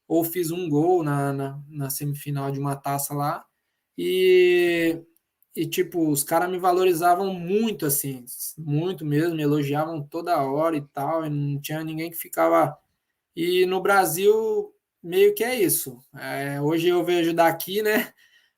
ou fiz um gol na semifinal de uma taça lá. E tipo, os caras me valorizavam muito, assim, muito mesmo, me elogiavam toda hora e tal, e não tinha ninguém que ficava. E no Brasil, meio que é isso. Hoje eu vejo daqui, né,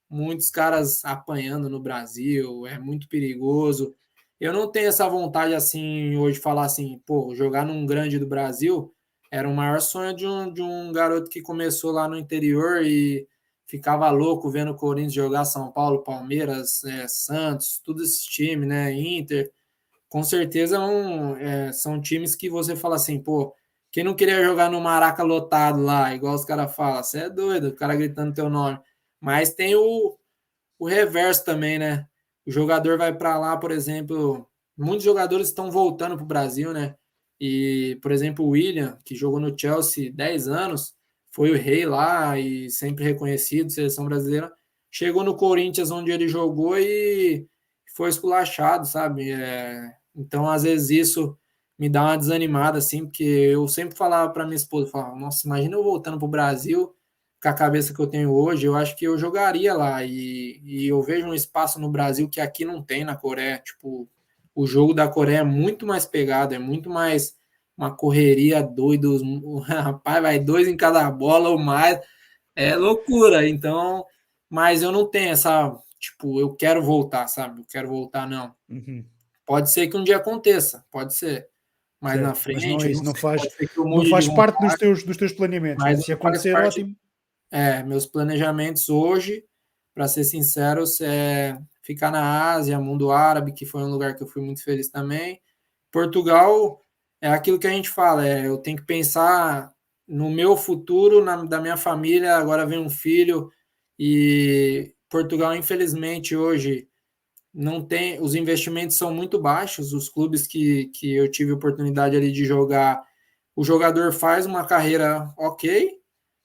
muitos caras apanhando no Brasil, é muito perigoso. Eu não tenho essa vontade, assim, hoje de falar assim, pô, jogar num grande do Brasil era o maior sonho de um garoto que começou lá no interior e ficava louco vendo o Corinthians jogar São Paulo, Palmeiras, Santos, todos esses times, né? Inter. Com certeza são times que você fala assim, pô, quem não queria jogar no Maraca lotado lá, igual os caras falam, você é doido, o cara gritando teu nome. Mas tem o reverso também, né? O jogador vai para lá, por exemplo, muitos jogadores estão voltando para o Brasil, né? E, por exemplo, o William, que jogou no Chelsea 10 anos, foi o rei lá e sempre reconhecido, seleção brasileira, chegou no Corinthians, onde ele jogou e foi esculachado, sabe? Então, às vezes, isso me dá uma desanimada, assim, porque eu sempre falava para minha esposa, falava, nossa, imagina eu voltando para o Brasil com a cabeça que eu tenho hoje, eu acho que eu jogaria lá. E eu vejo um espaço no Brasil que aqui não tem na Coreia. Tipo, o jogo da Coreia é muito mais pegado, é muito mais uma correria doida. Rapaz, vai 2 em cada bola ou mais. É loucura. Então, mas eu não tenho essa, tipo, eu quero voltar, sabe? Eu quero voltar, não. Uhum. Pode ser que um dia aconteça, pode ser. Mais na Certo, mas não frente, é eu isso, não não sei, faz, pode ser que eu não mude de faz parte dos vontade, teus planeamentos, né? mas Se não faz acontecer, parte. ótimo. Meus planejamentos hoje, para ser sincero, é ficar na Ásia, mundo árabe, que foi um lugar que eu fui muito feliz também. Portugal é aquilo que a gente fala, eu tenho que pensar no meu futuro, da minha família. Agora vem um filho e Portugal, infelizmente, hoje não tem, os investimentos são muito baixos. Os clubes que eu tive a oportunidade ali de jogar, o jogador faz uma carreira ok,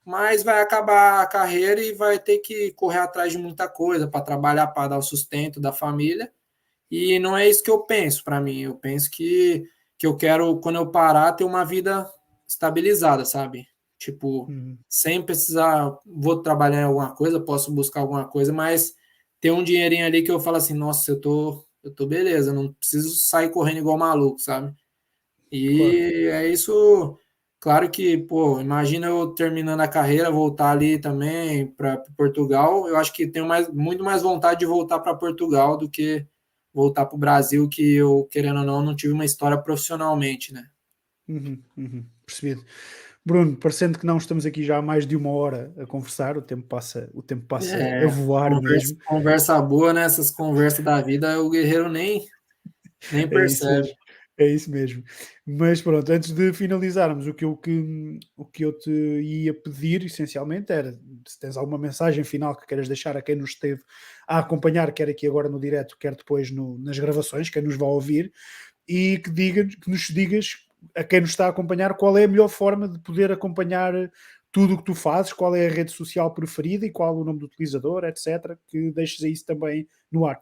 mas vai acabar a carreira e vai ter que correr atrás de muita coisa para trabalhar, para dar o sustento da família. E não é isso que eu penso para mim. Eu penso que eu quero, quando eu parar, ter uma vida estabilizada, sabe? Tipo, Uhum. sem precisar, vou trabalhar em alguma coisa, posso buscar alguma coisa, mas ter um dinheirinho ali que eu falo assim, nossa, eu tô beleza, não preciso sair correndo igual maluco, sabe? Claro. E é isso. Claro que, pô, imagina eu terminando a carreira, voltar ali também para Portugal. Eu acho que tenho muito mais vontade de voltar para Portugal do que voltar para o Brasil, que eu, querendo ou não tive uma história profissionalmente, né? Uhum, percebido. Bruno, parecendo que não estamos aqui já há mais de uma hora a conversar, o tempo passa a É, voar conversa, mesmo. conversa boa, né? Essas conversas da vida, o guerreiro nem É isso percebe. mesmo, é isso mesmo. Mas pronto, antes de finalizarmos, o que eu te ia pedir, essencialmente, era se tens alguma mensagem final que queiras deixar a quem nos esteve a acompanhar, quer aqui agora no direto, quer depois nas gravações, quem nos vai ouvir, e que nos digas a quem nos está a acompanhar qual é a melhor forma de poder acompanhar tudo o que tu fazes, qual é a rede social preferida e qual o nome do utilizador, etc. Que deixes isso também no ar.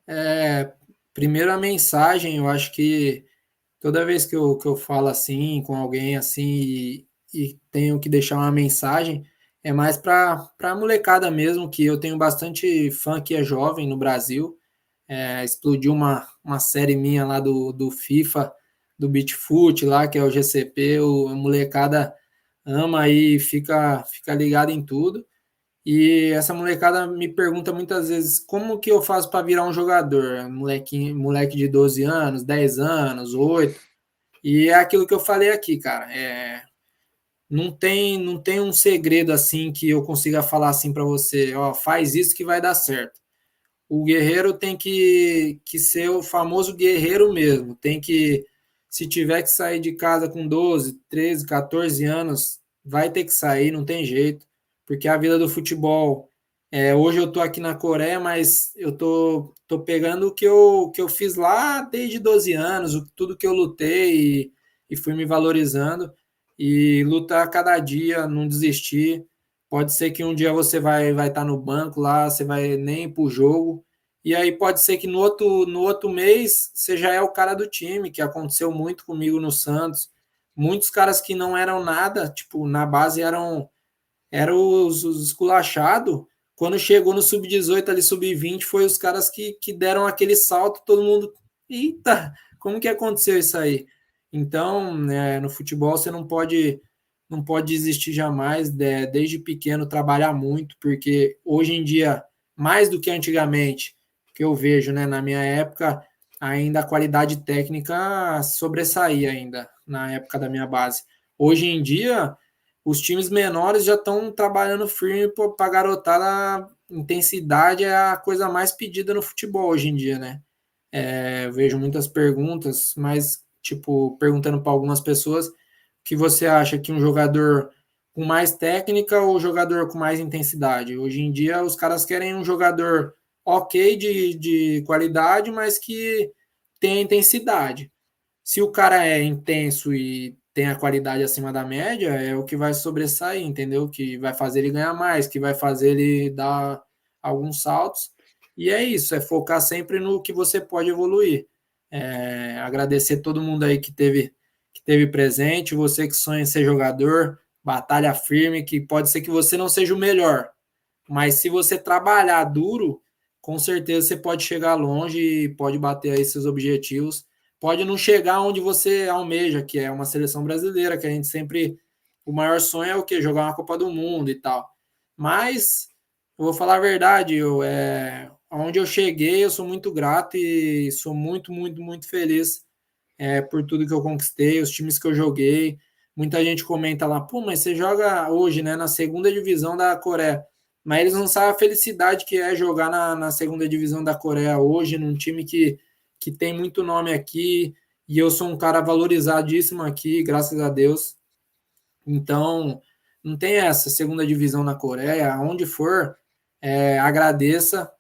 É, primeiro a mensagem, eu acho que toda vez que eu falo assim com alguém assim e tenho que deixar uma mensagem, é mais para a molecada mesmo, que eu tenho bastante fã que é jovem no Brasil. Explodiu uma série minha lá do FIFA, do Beach Foot lá, que é o GCP, a molecada ama e fica ligada em tudo. E essa molecada me pergunta muitas vezes como que eu faço para virar um jogador, moleque de 12 anos, 10 anos, 8. E é aquilo que eu falei aqui, cara. Não tem um segredo assim que eu consiga falar assim para você, ó, faz isso que vai dar certo. O guerreiro tem que ser o famoso guerreiro mesmo. Tem que, se tiver que sair de casa com 12, 13, 14 anos, vai ter que sair, não tem jeito. Porque a vida do futebol. Hoje eu tô aqui na Coreia, mas eu tô pegando o que eu fiz lá desde 12 anos, tudo que eu lutei e fui me valorizando. E lutar a cada dia, não desistir. Pode ser que um dia você vai estar no banco lá, você vai nem ir pro jogo, e aí pode ser que no outro mês você já é o cara do time, que aconteceu muito comigo no Santos. Muitos caras que não eram nada, tipo, na base eram os esculachados. Quando chegou no sub-18 ali, sub-20, foi os caras que deram aquele salto, todo mundo. Eita, como que aconteceu isso aí? Então, no futebol você não pode desistir jamais, desde pequeno trabalhar muito, porque hoje em dia, mais do que antigamente, que eu vejo, né, na minha época, ainda a qualidade técnica sobressaía ainda na época da minha base. Hoje em dia, os times menores já estão trabalhando firme para a garotada. A intensidade é a coisa mais pedida no futebol hoje em dia, né? Eu vejo muitas perguntas, mas, tipo, perguntando para algumas pessoas, o que você acha que um jogador com mais técnica ou jogador com mais intensidade? Hoje em dia, os caras querem um jogador ok de qualidade, mas que tenha intensidade. Se o cara é intenso e tem a qualidade acima da média, é o que vai sobressair, entendeu? Que vai fazer ele ganhar mais, que vai fazer ele dar alguns saltos. E é isso, é focar sempre no que você pode evoluir. Agradecer todo mundo aí que teve presente, você que sonha em ser jogador, batalha firme, que pode ser que você não seja o melhor, mas se você trabalhar duro, com certeza você pode chegar longe e pode bater aí seus objetivos. Pode não chegar onde você almeja, que é uma seleção brasileira, que a gente sempre. O maior sonho é o quê? Jogar uma Copa do Mundo e tal. Mas, eu vou falar a verdade, onde eu cheguei, eu sou muito grato e sou muito, muito, muito feliz por tudo que eu conquistei, os times que eu joguei. Muita gente comenta lá, pô, mas você joga hoje, né, na segunda divisão da Coreia. Mas eles não sabem a felicidade que é jogar na segunda divisão da Coreia hoje, num time que tem muito nome aqui, e eu sou um cara valorizadíssimo aqui, graças a Deus. Então, não tem essa segunda divisão na Coreia, aonde for, agradeça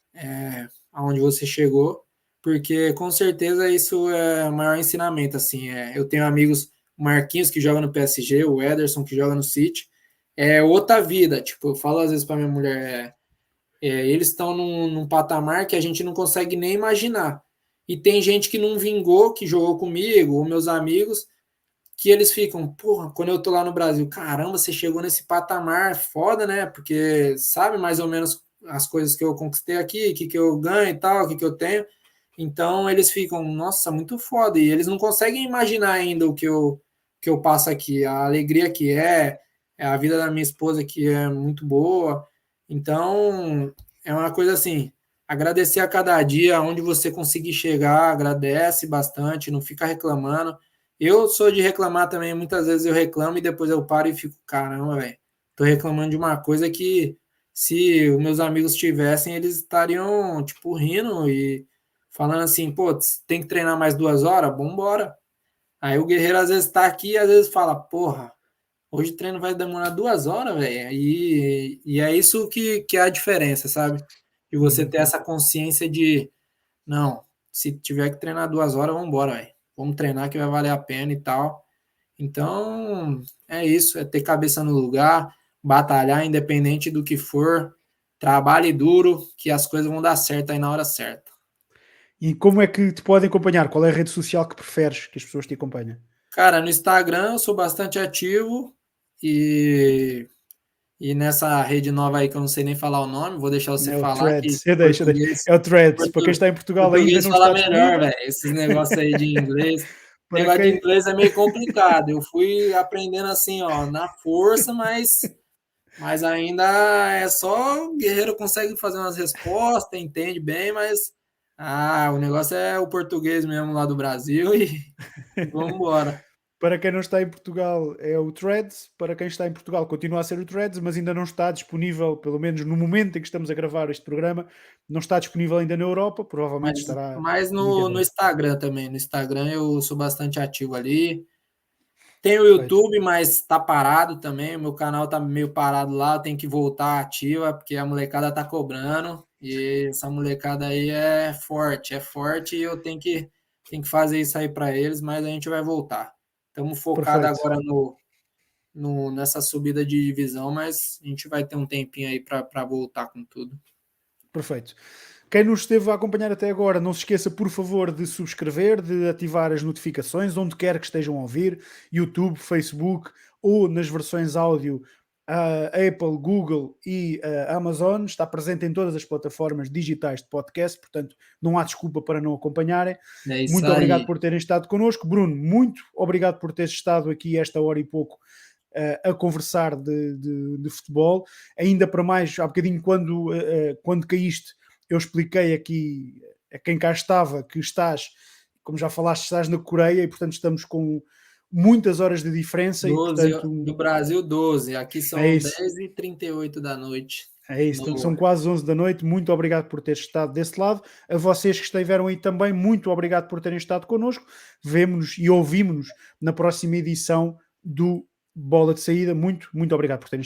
aonde você chegou, porque com certeza isso é o maior ensinamento. Assim, eu tenho amigos, o Marquinhos que joga no PSG, o Ederson que joga no City, é outra vida. Tipo, eu falo às vezes para minha mulher, eles estão num patamar que a gente não consegue nem imaginar. E tem gente que não vingou, que jogou comigo, ou meus amigos, que eles ficam, porra, quando eu tô lá no Brasil, caramba, você chegou nesse patamar foda, né? Porque sabe mais ou menos as coisas que eu conquistei aqui, o que, que eu ganho e tal, o que, que eu tenho. Então eles ficam, nossa, muito foda. E eles não conseguem imaginar ainda que eu passo aqui, a alegria que é a vida da minha esposa que é muito boa. Então, é uma coisa assim, agradecer a cada dia, onde você conseguir chegar, agradece bastante, não fica reclamando. Eu sou de reclamar também, muitas vezes eu reclamo e depois eu paro e fico, caramba, velho, tô reclamando de uma coisa que se os meus amigos tivessem, eles estariam, tipo, rindo e falando assim, pô, tem que treinar mais 2 horas? Vambora. Aí o guerreiro às vezes tá aqui e às vezes fala, porra, hoje o treino vai demorar 2 horas, velho. E é isso que é a diferença, sabe? De você Uhum. ter essa consciência de, não, se tiver que treinar 2 horas, vamos embora, velho. Vamos treinar que vai valer a pena e tal. Então, é isso, é ter cabeça no lugar, batalhar independente do que for, trabalhe duro, que as coisas vão dar certo aí na hora certa. E como é que te podem acompanhar? Qual é a rede social que preferes que as pessoas te acompanhem? Cara, no Instagram eu sou bastante ativo e E nessa rede nova aí que eu não sei nem falar o nome, vou deixar você É o falar que Threads. Eu deixo, eu deixo. É o Threads. Para quem está em Portugal ainda português não fala está melhor, disponível. velho. Esses negócios aí de inglês. Para Negócio de quem, inglês é meio complicado. Eu fui aprendendo assim, ó, na força, mas ainda é só o guerreiro consegue fazer umas respostas, entende bem, mas o negócio é o português mesmo lá do Brasil e vamos embora. para quem não está em Portugal é o Threads. Para quem está em Portugal continua a ser o Threads, mas ainda não está disponível, pelo menos no momento em que estamos a gravar este programa, não está disponível ainda na Europa. Provavelmente Mas, estará mas muito em no breve. Instagram também. No Instagram eu sou bastante ativo ali. Tem o Perfeito. YouTube, mas tá parado também. O meu canal tá meio parado lá, tem que voltar ativa, porque a molecada tá cobrando. E essa molecada aí é forte e eu tenho que fazer isso aí para eles, mas a gente vai voltar. Estamos focados Perfeito. agora nessa subida de divisão, mas a gente vai ter um tempinho aí para voltar com tudo. Perfeito. Quem nos esteve a acompanhar até agora, não se esqueça, por favor, de subscrever, de ativar as notificações, onde quer que estejam a ouvir, YouTube, Facebook ou nas versões áudio, Apple, Google e Amazon. Está presente em todas as plataformas digitais de podcast, portanto, não há desculpa para não acompanharem. É isso Muito obrigado aí. por terem estado connosco. Bruno, muito obrigado por teres estado aqui esta hora e pouco a conversar de futebol. Ainda para mais, há bocadinho, quando caíste, eu expliquei aqui a quem cá estava que estás, como já falaste, estás na Coreia e, portanto, estamos com muitas horas de diferença e, 12 portanto, do Brasil, 12. Aqui é são isso. 10h38 da noite. É isso, então No, são quase 11 da noite. Muito obrigado por teres estado desse lado. A vocês que estiveram aí também, muito obrigado por terem estado connosco. Vemo-nos e ouvimos-nos na próxima edição do Bola de Saída. Muito, muito obrigado por terem